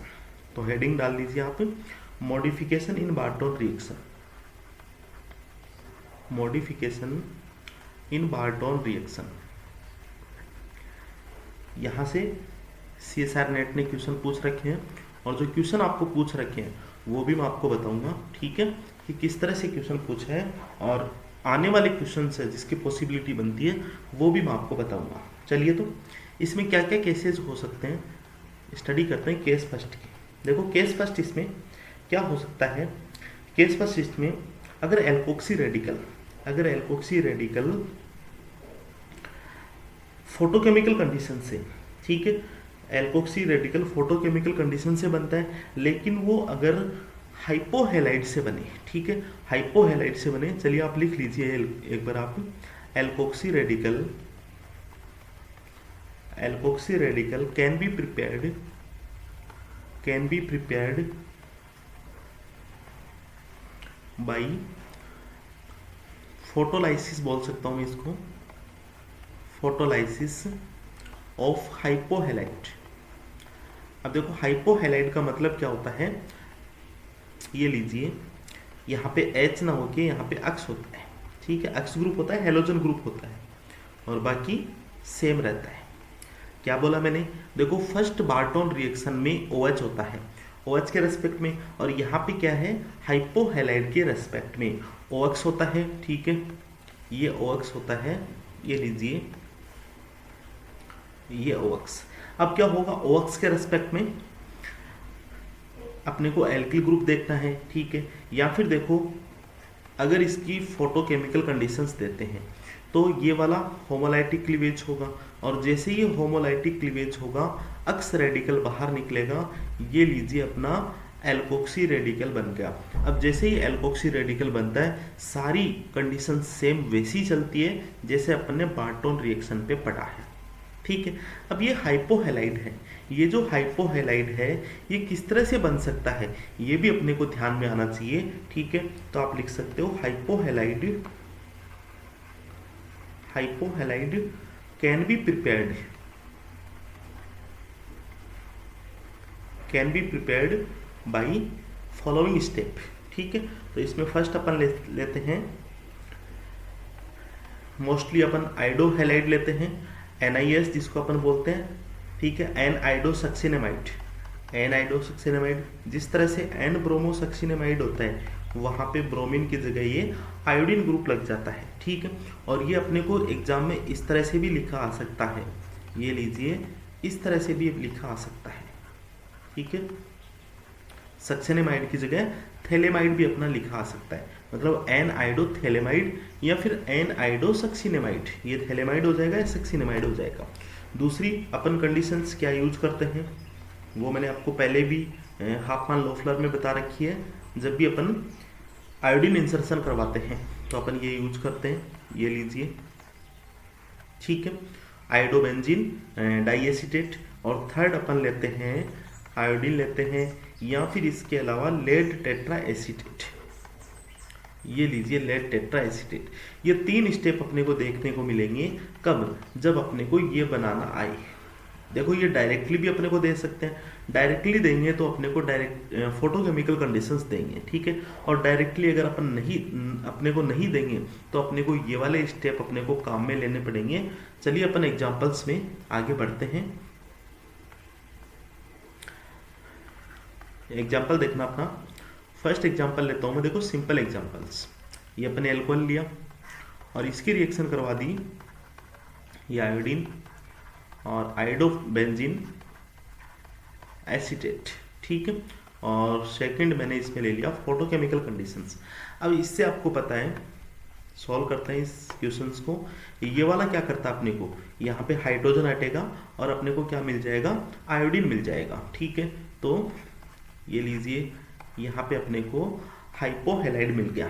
Speaker 1: तो हेडिंग डाल दीजिए आप, modification in Barton reaction, modification in Barton reaction. यहाँ से CSR नेट ने क्वेश्चन पूछ रखे हैं, और जो क्वेश्चन आपको पूछ रखे हैं वो भी मैं आपको बताऊंगा, ठीक है, कि किस तरह से क्वेश्चन पूछा है, और आने वाले क्वेश्चन से जिसकी पॉसिबिलिटी बनती है वो भी मैं आपको बताऊंगा। चलिए, तो इसमें क्या क्या केसेस हो सकते हैं, स्टडी करते हैं केस फर्स्ट की। देखो केस फर्स्ट इसमें क्या हो सकता है, केस फर्स्ट इसमें अगर एल्कोक्सी रेडिकल फोटोकेमिकल कंडीशन से, ठीक है, एल्कोक्सी रेडिकल फोटोकेमिकल कंडीशन से बनता है, लेकिन वो अगर हाइपोहेलाइड से बने, ठीक है, हाइपोहेलाइड से बने। चलिए आप लिख लीजिए एक बार आप, alkoxy radical can be prepared by photolysis, बोल सकता हूँ मैं इसको, फोटोलाइसिस ऑफ हाइपोहेलाइड। अब देखो हाइपोहेलाइड का मतलब क्या होता है, ये लीजिए, यहाँ पे H ना होके यहाँ पे X होता है, ठीक है, X ग्रुप होता है, हेलोजन ग्रुप होता है, और बाकी सेम रहता है। क्या बोला मैंने, देखो फर्स्ट बार्टोन रिएक्शन में OH होता है, OH के रेस्पेक्ट में, और यहाँ पे क्या है, हाइपोहेलाइड के रेस्पेक्ट में OX होता है, ठीक है, ये OX होता है, ये लीजिए ये OX। अब क्या होगा, OX के रेस्पेक्ट में अपने को एल्किल ग्रुप देखना है, ठीक है, या फिर देखो अगर इसकी फोटोकेमिकल कंडीशंस देते हैं तो ये वाला होमोलाइटिक क्लीवेज होगा, और जैसे ये होमोलाइटिक क्लीवेज होगा अक्स रेडिकल बाहर निकलेगा, ये लीजिए अपना एल्कोक्सी रेडिकल बन गया। अब जैसे ही एल्कोक्सी रेडिकल बनता है सारी कंडीशन सेम वैसी चलती है जैसे अपन ने बार्टोन रिएक्शन पे पढ़ा है, ठीक है। अब ये हाइपोहेलाइड है, ये जो हाइपोहेलाइड है ये किस तरह से बन सकता है, ये भी अपने को ध्यान में आना चाहिए। ठीक है, तो आप लिख सकते हो hypohalide, hypohalide can be prepared, can be prepared by following step. ठीक है, तो इसमें फर्स्ट अपन लेते हैं, मोस्टली अपन आइडोहेलाइड लेते हैं, NiS जिसको अपन बोलते हैं। ठीक है, एन आइडोसक्सिनेमाइड, एन आइडोसक्सिनेमाइड, जिस तरह से एन ब्रोमोसक्सिनेमाइड होता है वहाँ पे ब्रोमीन की जगह ये आयोडीन ग्रुप लग जाता है। ठीक है, और ये अपने को एग्जाम में इस तरह से भी लिखा आ सकता है, ये लीजिए इस तरह से भी लिखा आ सकता है। ठीक है, सक्सेनेमाइड की जगह थैलेमाइड भी अपना लिखा आ सकता है, मतलब एन आइडोथैलेमाइड या फिर एन आइडोसक्सिनेमाइड, ये थैलेमाइड हो जाएगा या सक्सिनेमाइड हो जाएगा। दूसरी अपन कंडीशंस क्या यूज करते हैं वो मैंने आपको पहले भी हाफमान लोफलर में बता रखी है। जब भी अपन आयोडीन इंसर्शन करवाते हैं तो अपन ये यूज करते हैं, ये लीजिए। ठीक है, आयोडोबेंजीन डाइएसिटेट, और थर्ड अपन लेते हैं आयोडीन लेते हैं, या फिर इसके अलावा लेड टेट्रा एसीटेट, ये लीजिए लेड टेट्रा एसीटेट। ये 3 स्टेप अपने को देखने को मिलेंगे कब, जब अपने को ये बनाना आए। देखो ये डायरेक्टली भी अपने को दे सकते हैं, डायरेक्टली देंगे तो अपने को डायरेक्ट फोटोकेमिकल कंडीशंस देंगे। ठीक है, और डायरेक्टली अगर अपन नहीं अपने को नहीं देंगे तो अपने को ये वाले स्टेप अपने को काम में लेने पड़ेंगे। चलिए अपन एग्जांपल्स में आगे बढ़ते हैं। एग्जाम्पल देखना अपना, फर्स्ट एग्जाम्पल लेता हूँ मैं, देखो सिंपल एग्जाम्पल्स। ये अपने एल्कोहल लिया और इसकी रिएक्शन करवा दी, ये आयोडीन और आयोडोबेंजीन एसीटेट। ठीक है, और सेकंड मैंने इसमें ले लिया फोटोकेमिकल कंडीशंस। अब इससे आपको पता है, सॉल्व करते हैं इस क्वेश्चंस को। ये वाला क्या करता है अपने को, यहाँ पे हाइड्रोजन हटेगा और अपने को क्या मिल जाएगा, आयोडीन मिल जाएगा। ठीक है, तो ये लीजिए यहाँ पे अपने को हाइपोहेलाइड मिल गया।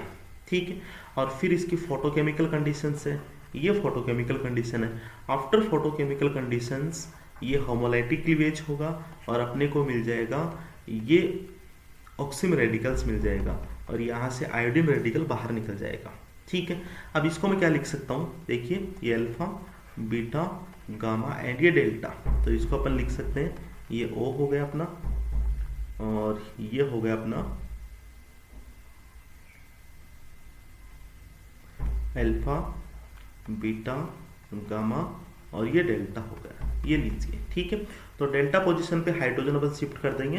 Speaker 1: ठीक है, और फिर इसकी फोटोकेमिकल कंडीशंस है, ये फोटोकेमिकल कंडीशन है। आफ्टर फोटोकेमिकल कंडीशंस ये होमोलाइटिक क्लीवेज होगा और अपने को मिल जाएगा ये ऑक्सिम रेडिकल्स मिल जाएगा, और यहाँ से आयोडीन रेडिकल बाहर निकल जाएगा। ठीक है, अब इसको मैं क्या लिख सकता हूँ, देखिए ये अल्फा बीटा गामा एंड ये डेल्टा, तो इसको अपन लिख सकते हैं, ये O हो गया अपना और ये हो गया अपना अल्फा बीटा गामा और ये डेल्टा हो गया, ये लीजिए। ठीक है, तो डेल्टा पोजीशन पे हाइड्रोजन अपन शिफ्ट कर देंगे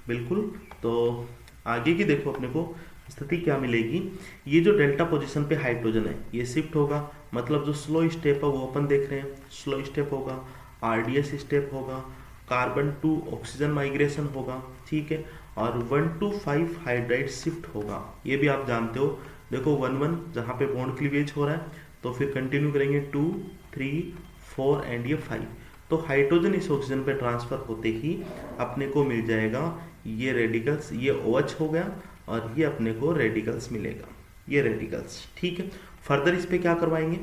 Speaker 1: बिल्कुल। तो आगे की देखो अपने को स्थिति क्या मिलेगी, ये जो डेल्टा पोजीशन पे हाइड्रोजन है ये शिफ्ट होगा, मतलब जो स्लो स्टेप है वो अपन देख रहे हैं, स्लो स्टेप होगा, RDS स्टेप होगा, कार्बन टू ऑक्सीजन माइग्रेशन होगा। ठीक है, और 1 to 5 हाइड्राइड शिफ्ट होगा, ये भी आप जानते हो। देखो 1 जहाँ पे बॉन्ड क्लीवेज हो रहा है, तो फिर कंटिन्यू करेंगे 2 3 4 एंड ये 5, तो हाइड्रोजन इस ऑक्सीजन पे ट्रांसफर होते ही अपने को मिल जाएगा ये रेडिकल्स, ये OH हो गया और ये अपने को रेडिकल्स मिलेगा, ये रेडिकल्स। ठीक है, फर्दर इस पे क्या करवाएंगे,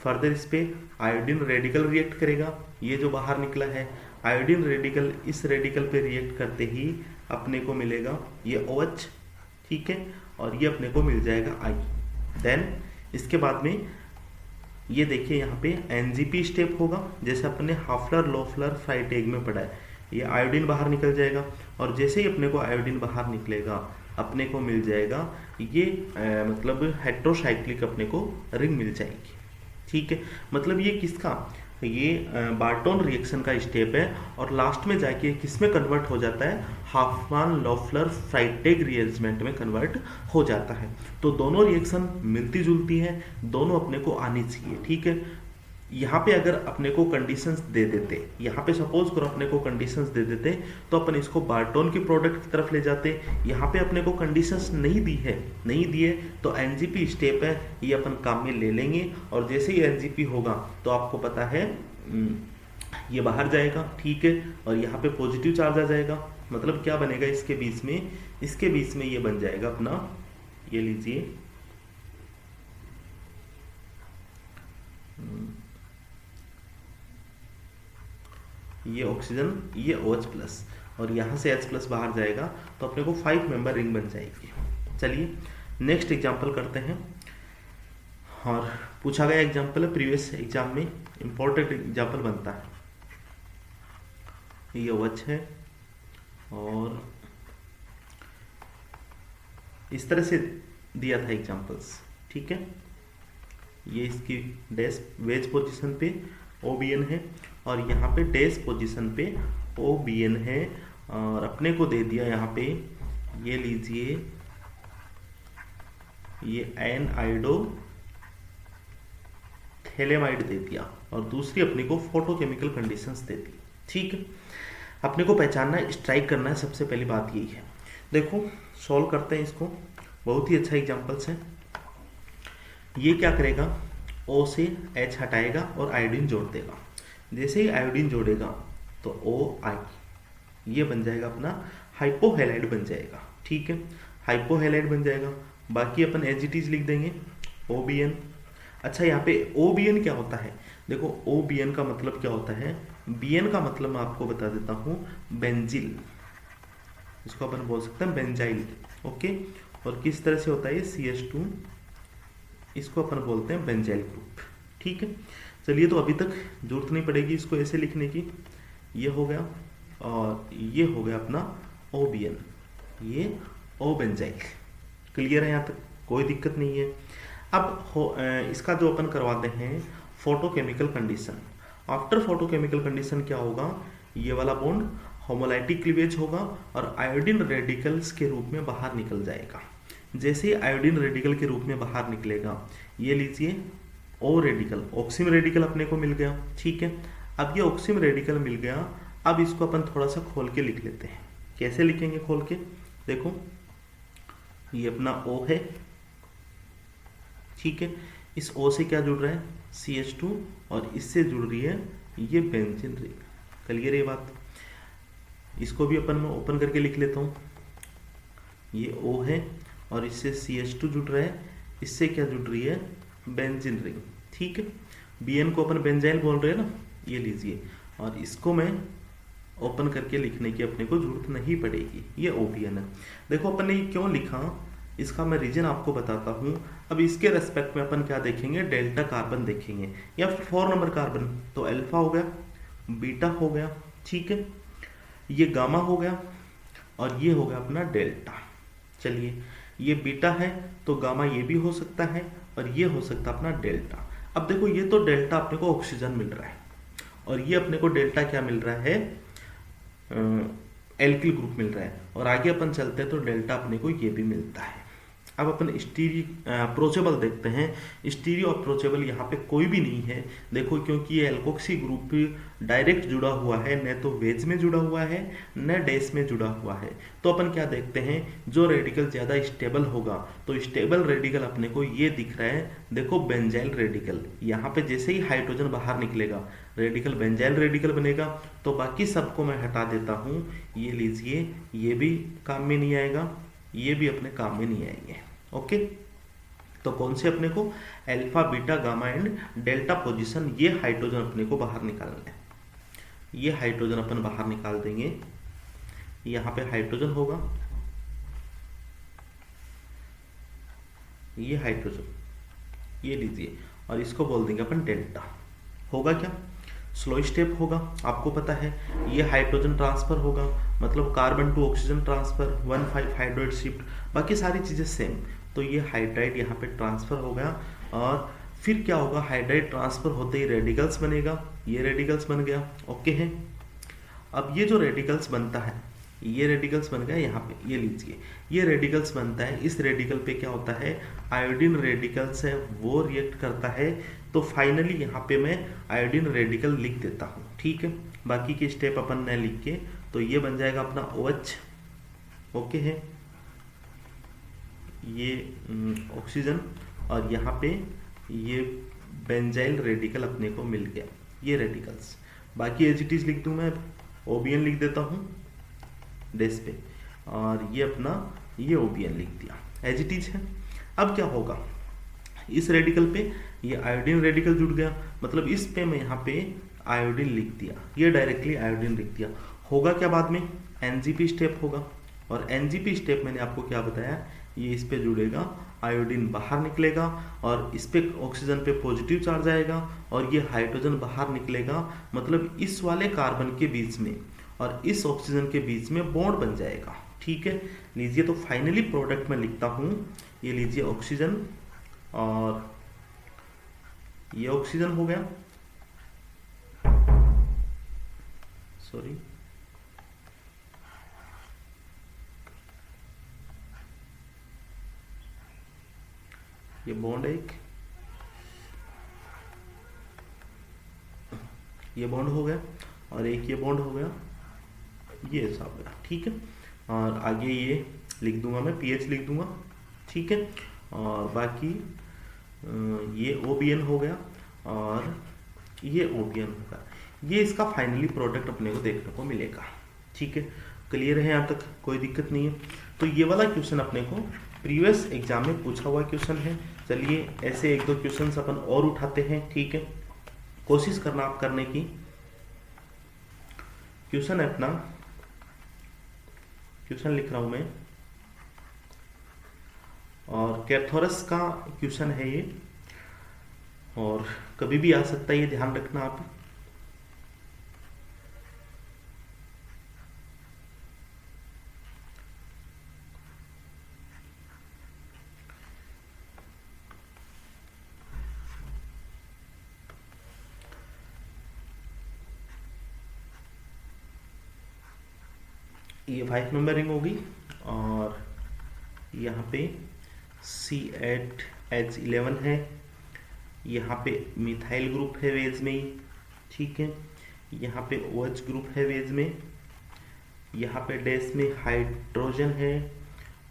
Speaker 1: फर्दर इस पे आयोडीन रेडिकल रिएक्ट करेगा, ये जो बाहर निकला है आयोडीन रेडिकल इस रेडिकल पे रिएक्ट करते ही अपने को मिलेगा ये OH। ठीक है, और ये अपने को मिल जाएगा I। देन इसके बाद में ये देखिए यहाँ पे NGP स्टेप होगा, जैसे अपने हाफलर लोफलर फ्राइटेग में पढ़ा है, ये आयोडीन बाहर निकल जाएगा, और जैसे ही अपने को आयोडीन बाहर निकलेगा अपने को मिल जाएगा ये मतलब हेट्रोसाइक्लिक अपने को रिंग मिल जाएगी। ठीक है, मतलब ये किसका, ये बार्टोन रिएक्शन का स्टेप है, और लास्ट में जाके किस में कन्वर्ट हो जाता है, हाफमान लोफलर फ्राइटेग रिएरेंजमेंट में कन्वर्ट हो जाता है। तो दोनों रिएक्शन मिलती जुलती हैं, दोनों अपने को आनी चाहिए। ठीक है, यहाँ पे अगर अपने को कंडीशंस दे देते, यहाँ पे सपोज करो अपने को कंडीशंस दे देते तो अपन इसको बार्टोन की प्रोडक्ट की तरफ ले जाते। यहाँ पे अपने को कंडीशंस नहीं दी है, नहीं दिए तो NGP स्टेप है, ये अपन काम में ले लेंगे, और जैसे ही NGP होगा तो आपको पता है ये बाहर जाएगा। ठीक है, और यहाँ पे पॉजिटिव चार्ज आ जाएगा, मतलब क्या बनेगा इसके बीच में, इसके बीच में ये बन जाएगा अपना, ये लीजिए ये ऑक्सीजन, ये OH प्लस, और यहाँ से H+ बाहर जाएगा तो अपने को 5 मेंबर रिंग बन जाएगी। चलिए नेक्स्ट एग्जांपल करते हैं। और पूछा गया एग्जांपल है, प्रीवियस एग्जाम में इंपॉर्टेंट एग्जांपल बनता है। ये OH है और इस तरह से दिया था एग्जांपल्स, ठीक है। ये इसकी डैश वेज पोजीशन पे OBN है और यहाँ पे डैश पोजीशन पे OBN है, और अपने को दे दिया यहाँ पे, ये लीजिए, ये एनाइडो थैलेमाइड दे दिया और दूसरी अपने को फोटोकेमिकल कंडीशंस दे दी, ठीक है। अपने को पहचानना है, स्ट्राइक करना है, सबसे पहली बात यही है। देखो सॉल्व करते हैं इसको, बहुत ही अच्छा एग्जांपल्स है। ये क्या करेगा, O से H हटाएगा और आयोडीन जोड़ देगा। जैसे ही आयोडीन जोड़ेगा तो OI, ये बन जाएगा अपना हाइपोहेलाइड बन जाएगा, ठीक है, हाइपोहेलाइड बन जाएगा। बाकी अपन एज इट इज लिख देंगे OBN। अच्छा यहाँ पे OBN क्या होता है, देखो OBN का मतलब क्या होता है, BN का मतलब मैं आपको बता देता हूँ, बेंजिल, इसको अपन बोल सकते हैं बेंजाइल, ओके। और किस तरह से होता है ये CH2, इसको अपन बोलते हैं बेंजाइल ग्रुप, ठीक है। चलिए तो अभी तक जरूरत नहीं पड़ेगी इसको ऐसे लिखने की। ये हो गया और ये हो गया अपना OBN, ये O बेंजाइल। क्लियर है यहाँ तक, कोई दिक्कत नहीं है। अब इसका जो अपन करवाते हैं photochemical condition. After photochemical condition क्या होगा, ये वाला बॉन्ड होमोलाइटिक क्लीवेज होगा और आयोडीन रेडिकल्स के रूप में बाहर निकल जाएगा। जैसे ही आयोडीन रेडिकल के रूप में बाहर निकलेगा, ये लीजिए O रेडिकल, ऑक्सिम रेडिकल अपने को मिल गया, ठीक है। अब ये ऑक्सिम रेडिकल मिल गया, अब इसको अपन थोड़ा सा खोल के लिख लेते हैं। कैसे लिखेंगे खोल के, देखो ये अपना O है, ठीक है। इस O से क्या जुड़ रहा है, CH2, और इससे जुड़ रही है ये बेंजीन रिंग। क्लियर ये बात, इसको भी अपन मैं ओपन करके लिख लेता हूँ। ये O है और इससे CH2 जुड़ रहा है, इससे क्या जुड़ रही है, बेंजीन रिंग, ठीक है। BN को अपन बेंजाइल बोल रहे हैं ना, ये लीजिए, और इसको मैं ओपन करके लिखने की अपने को जरूरत नहीं पड़ेगी, ये OBN है। देखो अपन ने क्यों लिखा, इसका मैं रीजन आपको बताता हूँ। अब इसके रेस्पेक्ट में अपन क्या देखेंगे, डेल्टा कार्बन देखेंगे या फिर 4 नंबर कार्बन, तो अल्फा हो गया, बीटा हो गया, ठीक है, ये गामा हो गया और ये हो गया अपना डेल्टा। चलिए ये बीटा है तो गामा ये भी हो सकता है और ये हो सकता है अपना डेल्टा। अब देखो ये तो डेल्टा अपने को ऑक्सीजन मिल रहा है और ये अपने को डेल्टा क्या मिल रहा है, एल्किल ग्रुप मिल रहा है, और आगे अपन चलते हैं तो डेल्टा अपने को ये भी मिलता है। अब अपन स्टीरियो अप्रोचेबल देखते हैं। स्टीरियो अप्रोचेबल यहाँ पे कोई भी नहीं है, देखो, क्योंकि ये एल्कोक्सी ग्रुप डायरेक्ट जुड़ा हुआ है, न तो वेज में जुड़ा हुआ है न डैश में जुड़ा हुआ है। तो अपन क्या देखते हैं, जो रेडिकल ज़्यादा स्टेबल होगा, तो स्टेबल रेडिकल अपने को ये दिख रहा है, देखो बेंजाइल रेडिकल। यहाँ पे जैसे ही हाइड्रोजन बाहर निकलेगा रेडिकल बेंजाइल रेडिकल बनेगा, तो बाकी सबको मैं हटा देता हूँ। ये लीजिए, ये भी काम में नहीं आएगा, ये भी अपने काम में नहीं आएंगे, ओके। तो कौन से अपने को, alpha beta gamma and delta position, ये हाइड्रोजन अपने को बाहर निकालना है। ये हाइड्रोजन अपन बाहर निकाल देंगे, यहाँ पे हाइड्रोजन होगा, ये हाइड्रोजन, ये लीजिए, और इसको बोल देंगे अपन डेल्टा। होगा क्या, स्लो स्टेप होगा, आपको पता है। ये हाइड्रोजन ट्रांसफर होगा, मतलब carbon to oxygen transfer, 1,5 hydride shift, बाकी सारी चीज़ें सेम। तो ये हाइड्राइड यहाँ पे ट्रांसफर हो गया, और फिर क्या होगा, हाइड्राइड ट्रांसफर होते ही रेडिकल्स बनेगा, ये रेडिकल्स बन गया, ओके है। अब ये जो रेडिकल्स बनता है, ये रेडिकल्स बन गया यहाँ पे, ये लीजिए, ये रेडिकल्स बनता है। इस रेडिकल पे क्या होता है, आयोडीन रेडिकल्स है वो रिएक्ट करता है, तो फाइनली यहाँ पे मैं आयोडीन रेडिकल लिख देता हूँ, ठीक है। बाकी के स्टेप अपन न लिख के, तो ये बन जाएगा अपना OH, ओके है, ये ऑक्सीजन, और यहाँ पे ये बेंजाइल रेडिकल अपने को मिल गया, ये रेडिकल्स। बाकी एज इट इज लिख दूँ मैं, OBN लिख देता हूँ डैश पे, और ये अपना ये OBN लिख दिया, एज इट इज है। अब क्या होगा, इस रेडिकल पे ये आयोडीन रेडिकल जुड़ गया, मतलब इस पे मैं यहाँ पे आयोडीन लिख दिया, ये डायरेक्टली आयोडीन लिख दिया। होगा क्या बाद में, एनजीपी स्टेप होगा, और एनजीपी स्टेप मैंने आपको क्या बताया, ये इस पे जुड़ेगा, आयोडीन बाहर निकलेगा और इस पे ऑक्सीजन पे पॉजिटिव चार्ज आएगा और ये हाइड्रोजन बाहर निकलेगा, मतलब इस वाले कार्बन के बीच में और इस ऑक्सीजन के बीच में बॉन्ड बन जाएगा। ठीक है, लीजिए तो फाइनली प्रोडक्ट में लिखता हूँ, ये लीजिए ऑक्सीजन और ये ऑक्सीजन हो गया, सॉरी ये बॉन्ड एक, ये बॉन्ड हो गया और एक ये बॉन्ड हो गया, ये ऐसा हो गया। ठीक है, और आगे ये लिख दूंगा मैं, पीएच लिख दूंगा। ठीक है, और बाकी ये OBN हो गया और ये OBN होगा, ये इसका फाइनली प्रोडक्ट अपने को देखने को मिलेगा। ठीक है, क्लियर है यहाँ तक, कोई दिक्कत नहीं है। तो ये वाला क्वेश्चन अपने को प्रीवियस एग्जाम में पूछा हुआ क्वेश्चन है। चलिए ऐसे एक दो क्वेश्चन अपन और उठाते हैं। ठीक है, कोशिश करना आप करने की। क्वेश्चन है अपना, क्वेश्चन लिख रहा हूं मैं, और कैथोरस का क्वेश्चन है ये, और कभी भी आ सकता है, ये ध्यान रखना आप। ये 5 नंबर रिंग होगी और यहाँ पे C8H11 है, यहाँ पे मिथाइल ग्रुप है वेज में ही। ठीक है, यहाँ पे OH ग्रुप है वेज में, यहाँ पे डैश में हाइड्रोजन है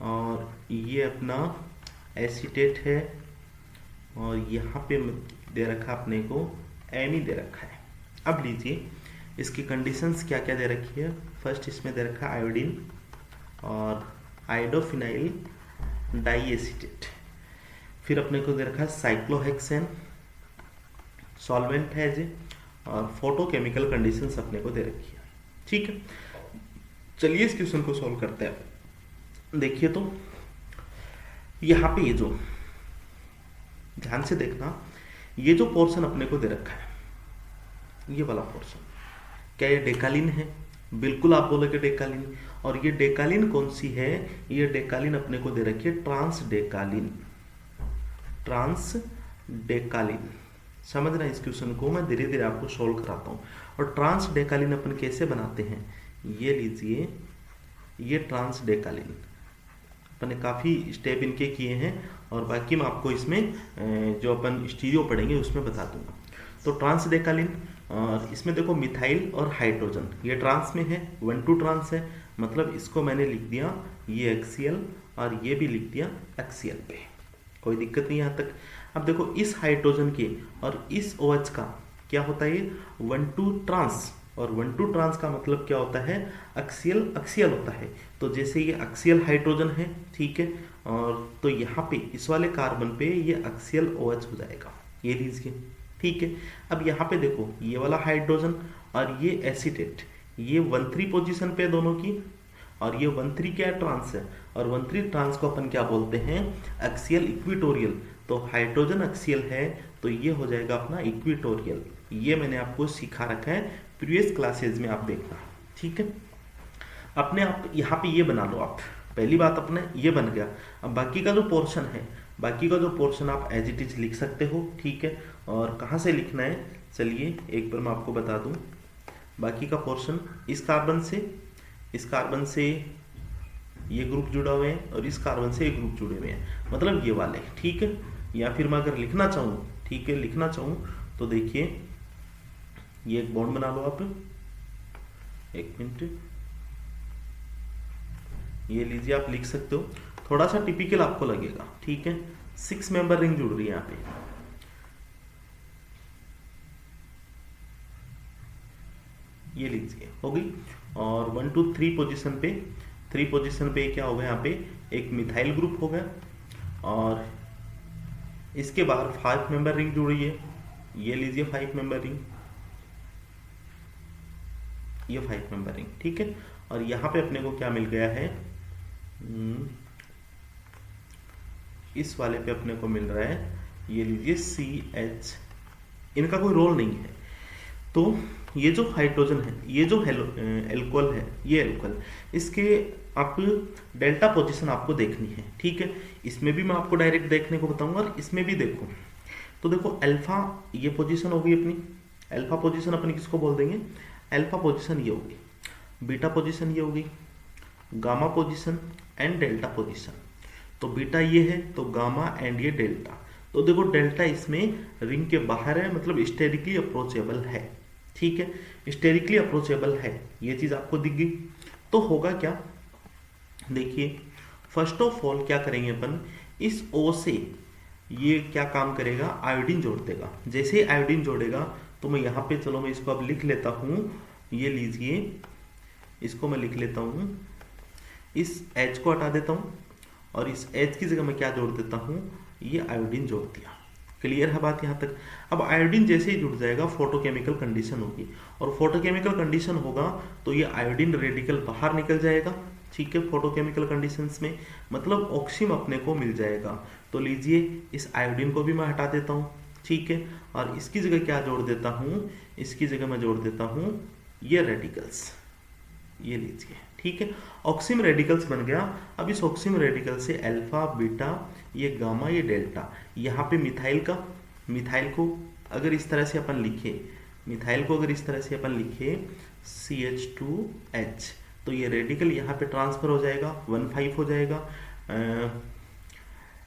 Speaker 1: और ये अपना एसीटेट है, और यहाँ पे दे रखा अपने को एमी दे रखा है। अब लीजिए इसकी कंडीशंस क्या क्या दे रखी है। फर्स्ट इसमें दे रखा है आयोडीन और आयोडोफिनाइल डाइएसीटेट, फिर अपने को दे रखा है साइक्लोहेक्सेन, सॉल्वेंट है जी, और फोटोकेमिकल कंडीशंस अपने को दे रखी है। ठीक है, चलिए इस क्वेश्चन को सॉल्व करते हैं। देखिए तो यहाँ पे ये जो, ध्यान से देखना, ये जो पोर्शन अपने को दे रखा है, ये वाला पोर्शन, क्या ये डेकालिन है? बिल्कुल आप बोलोगे डेकालिन। और ये डेकालिन कौन सी है? ये डेकालिन अपने को दे रखी है ट्रांस डेकालिन, ट्रांस डेकालिन। समझना इस क्वेश्चन को, मैं धीरे धीरे आपको सोल्व कराता हूँ। और ट्रांस डेकालिन अपन कैसे बनाते हैं, ये लीजिए, ये ट्रांस डेकालिन अपने काफ़ी स्टेप इनके किए हैं, और बाकी मैं आपको इसमें जो अपन स्टीरियो पढ़ेंगे उसमें बता दूंगा। तो ट्रांस डेकालिन, और इसमें देखो मिथाइल और हाइड्रोजन, ये ट्रांस में है, 1,2 ट्रांस है, मतलब इसको मैंने लिख दिया ये एक्सियल और ये भी लिख दिया एक्सियल पे, कोई दिक्कत नहीं यहाँ तक। अब देखो इस हाइड्रोजन के और इस OH का क्या होता है, ये 1,2 ट्रांस, और 1,2 ट्रांस का मतलब क्या होता है, एक्सियल एक्सियल होता है। तो जैसे ये एक्सियल हाइड्रोजन है, ठीक है, और तो यहाँ पे इस वाले कार्बन पे ये एक्सियल OH हो जाएगा, ये लीजिए। ठीक है, अब यहाँ पे देखो ये वाला हाइड्रोजन और ये एसीटेट, ये 1,3 पोजीशन पे दोनों की, और ये 1,3 क्या ट्रांस है, और 1,3 ट्रांस को अपन क्या बोलते हैं, एक्सियल इक्विटोरियल। तो हाइड्रोजन एक्सियल है तो ये हो जाएगा अपना इक्विटोरियल। ये मैंने आपको सिखा रखा है प्रीवियस क्लासेज में, आप देखना। ठीक है, अपने आप यहाँ पे ये बना लो आप, पहली बात अपने ये बन गया। अब बाकी का जो पोर्शन है, बाकी का जो पोर्शन आप एज इट इज लिख सकते हो। ठीक है, और कहाँ से लिखना है, चलिए एक बार मैं आपको बता दूं। बाकी का पोर्शन इस कार्बन से ये ग्रुप जुड़ा हुए हैं और इस कार्बन से ये ग्रुप जुड़े हुए हैं, मतलब ये वाले। ठीक है, या फिर मैं अगर लिखना चाहूँ, ठीक है, लिखना चाहूँ तो देखिए ये एक बॉन्ड बना लो आप, एक मिनट, ये लीजिए, आप लिख सकते हो, थोड़ा सा टिपिकल आपको लगेगा। ठीक है, 6 मेंबर रिंग जुड़ रही है यहाँ पे, ये लीजिए, हो गई। और 1, 2, 3 पोजीशन पे, 3 पोजीशन पे क्या हो गया, यहाँ पे एक मिथाइल ग्रुप हो गया, और इसके बाहर 5 मेंबर रिंग जुड़ रही है, ये लीजिए 5 मेंबर रिंग। ये 5 मेंबर रिंग, ठीक है। और यहाँ पे अपने को क्या मिल गया है, इस वाले पे अपने को मिल रहा है, ये लीजिए CH, इनका कोई रोल नहीं है। तो ये जो हाइड्रोजन है, ये जो एल्कोहल है, ये एल्कोहल, इसके आप डेल्टा पोजीशन आपको देखनी है, ठीक है। इसमें भी मैं आपको डायरेक्ट देखने को बताऊंगा और इसमें भी देखो। तो देखो अल्फा ये पोजीशन होगी अपनी, अल्फा पोजीशन अपन किसको बोल देंगे, अल्फा पोजीशन ये होगी, बीटा पोजीशन ये होगी, gamma position and delta position. तो बीटा ये है, तो गामा एंड ये डेल्टा। तो देखो डेल्टा इसमें रिंग के बाहर है, मतलब स्टेरिकली अप्रोचेबल है, ठीक है, स्टेरिकली अप्रोचेबल है, ये चीज आपको दिख गई। तो होगा क्या, देखिए फर्स्ट ऑफ ऑल क्या करेंगे अपन, इस O से ये क्या काम करेगा, आयोडीन जोड़ देगा। जैसे ही आयोडीन जोड़ेगा तो मैं यहाँ पे, चलो मैं इसको अब लिख लेता हूँ, ये लीजिए, इसको मैं लिख लेता हूँ, इस H को हटा देता हूँ और इस H की जगह मैं क्या जोड़ देता हूँ, ये आयोडीन जोड़ दिया। क्लियर है बात यहाँ तक। अब आयोडीन जैसे ही जुड़ जाएगा फोटोकेमिकल कंडीशन होगी, और फोटोकेमिकल कंडीशन होगा तो ये आयोडीन रेडिकल बाहर निकल जाएगा, ठीक है, फोटोकेमिकल कंडीशंस में, मतलब ऑक्सीम अपने को मिल जाएगा। तो लीजिए इस आयोडीन को भी मैं हटा देता हूँ, ठीक है, और इसकी जगह क्या जोड़ देता हूँ, इसकी जगह मैं जोड़ देता हूँ ये रेडिकल्स, ये लीजिए, ठीक है, ऑक्सीम रेडिकल्स बन गया। अब इस ऑक्सीम रेडिकल से अल्फा, बीटा, ये गामा, ये डेल्टा, यहाँ पे मिथाइल का, मिथाइल को अगर इस तरह से अपन लिखे, मिथाइल को अगर इस तरह से अपन लिखे CH2H, तो ये रेडिकल यहाँ पे ट्रांसफर हो जाएगा, 1,5 हो जाएगा,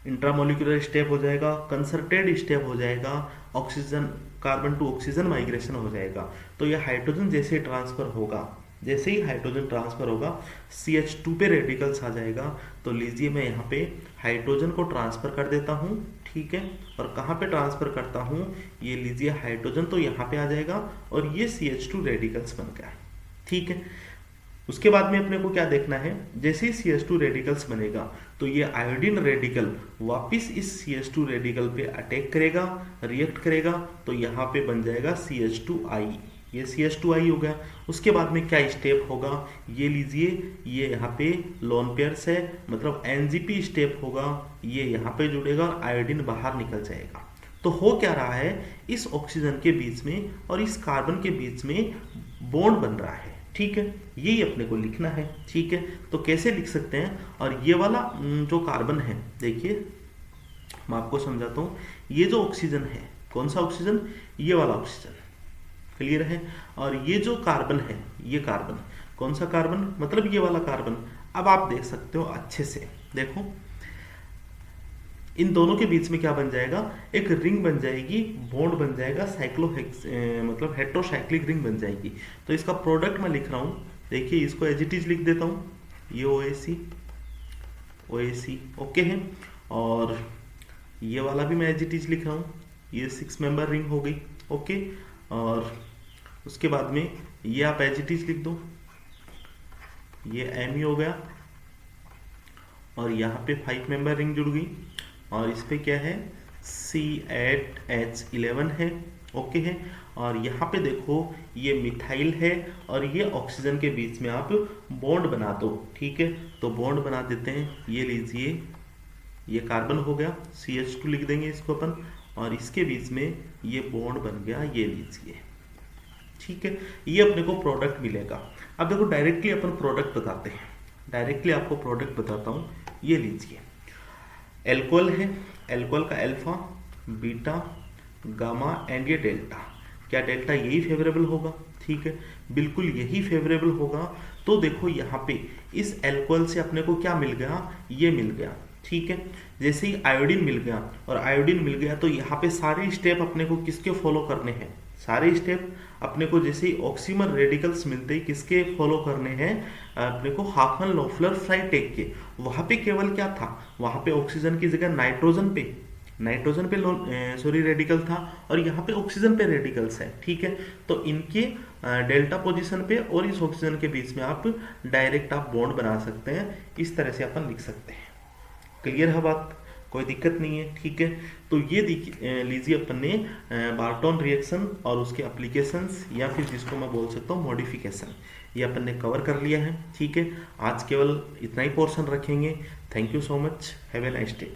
Speaker 1: इंट्रामोलिकुलर स्टेप हो जाएगा, कंसर्टेड स्टेप हो जाएगा, oxygen carbon to oxygen migration हो जाएगा। तो ये हाइड्रोजन जैसे ट्रांसफर होगा, जैसे ही हाइड्रोजन ट्रांसफर होगा CH2 पे रेडिकल्स आ जाएगा। तो लीजिए मैं यहाँ पे हाइड्रोजन को ट्रांसफर कर देता हूँ, ठीक है, और कहाँ पे ट्रांसफर करता हूँ, ये लीजिए हाइड्रोजन तो यहाँ पे आ जाएगा और ये CH2 रेडिकल्स बन गया, ठीक है। उसके बाद में अपने को क्या देखना है, जैसे ही CH2 रेडिकल्स बनेगा तो ये आयोडीन रेडिकल वापिस इस CH2 रेडिकल पे अटैक करेगा, रिएक्ट करेगा, तो यहाँ पे बन जाएगा CH2I, ये CH2I हो गया। उसके बाद में क्या स्टेप होगा, ये लीजिए, ये यहाँ पे लोन पेयर्स है, मतलब NGP स्टेप होगा, ये यहाँ पे जुड़ेगा, आयोडीन बाहर निकल जाएगा। तो हो क्या रहा है, इस ऑक्सीजन के बीच में और इस कार्बन के बीच में बॉन्ड बन रहा है, ठीक है, यही अपने को लिखना है, ठीक है। तो कैसे लिख सकते हैं, और ये वाला जो कार्बन है, देखिए मैं आपको समझाता हूँ, ये जो ऑक्सीजन है, कौन सा ऑक्सीजन, ये वाला ऑक्सीजन, क्लियर है, और ये जो कार्बन है, ये कार्बन, कौन सा कार्बन, मतलब ये वाला कार्बन। अब आप देख सकते हो अच्छे से, देखो इन दोनों के बीच में क्या बन जाएगा, एक रिंग बन जाएगी, बॉन्ड बन जाएगा, मतलब हेट्रोसाइक्लिक रिंग बन जाएगी। तो इसका प्रोडक्ट मैं लिख रहा हूँ, देखिए इसको एज इट इज लिख देता हूँ, ये OAC ओके है, और ये वाला भी मैं एज इट इज लिख रहा हूँ, ये 6 मेंबर रिंग हो गई, ओके। और उसके बाद में ये आप एज इट इज लिख दो, ये Me हो गया, और यहाँ पे 5 मेंबर रिंग जुड़ गई, और इस पे क्या है, C8H11 है, ओके है। और यहाँ पे देखो ये मिथाइल है और ये ऑक्सीजन के बीच में आप बॉन्ड बना दो, ठीक है। तो बॉन्ड बना देते हैं, ये लीजिए, ये कार्बन हो गया, CH2 लिख देंगे इसको अपन, और इसके बीच में ये बॉन्ड बन गया, ये लीजिए, ठीक है। ये अपने को प्रोडक्ट मिलेगा। अब देखो डायरेक्टली अपन प्रोडक्ट बताते हैं, डायरेक्टली आपको प्रोडक्ट बताता हूँ, ये लीजिए, एल्कोहल है, एल्कोहल का अल्फा, बीटा, गामा एंड ये डेल्टा, क्या डेल्टा यही फेवरेबल होगा, ठीक है, बिल्कुल यही फेवरेबल होगा। तो देखो यहाँ पे इस एल्कोहल से अपने को क्या मिल गया, ये मिल गया, ठीक है। जैसे ही आयोडीन मिल गया, और आयोडीन मिल गया तो यहाँ पे सारे स्टेप अपने को किसके फॉलो करने हैं, सारे स्टेप अपने को जैसे ही ऑक्सीमर रेडिकल्स मिलते हैं किसके फॉलो करने हैं, अपने को हाफमैन लॉफलर फ्राइटेक के। वहां पे केवल क्या था, वहां पे ऑक्सीजन की जगह नाइट्रोजन पे सॉरी रेडिकल था, और यहाँ पे ऑक्सीजन पे रेडिकल्स है, ठीक है। तो इनके डेल्टा पोजीशन पे और इस ऑक्सीजन के बीच में आप डायरेक्ट आप बॉन्ड बना सकते हैं, इस तरह से अपन लिख सकते हैं, क्लियर है बात। कोई दिक्कत नहीं है, ठीक है। तो ये लीजिए अपन ने बार्टोन रिएक्शन और उसके एप्लीकेशंस या फिर जिसको मैं बोल सकता हूँ मॉडिफिकेशन, ये अपन ने कवर कर लिया है, ठीक है। आज केवल इतना ही पोर्शन रखेंगे। Thank you so much, have a nice day.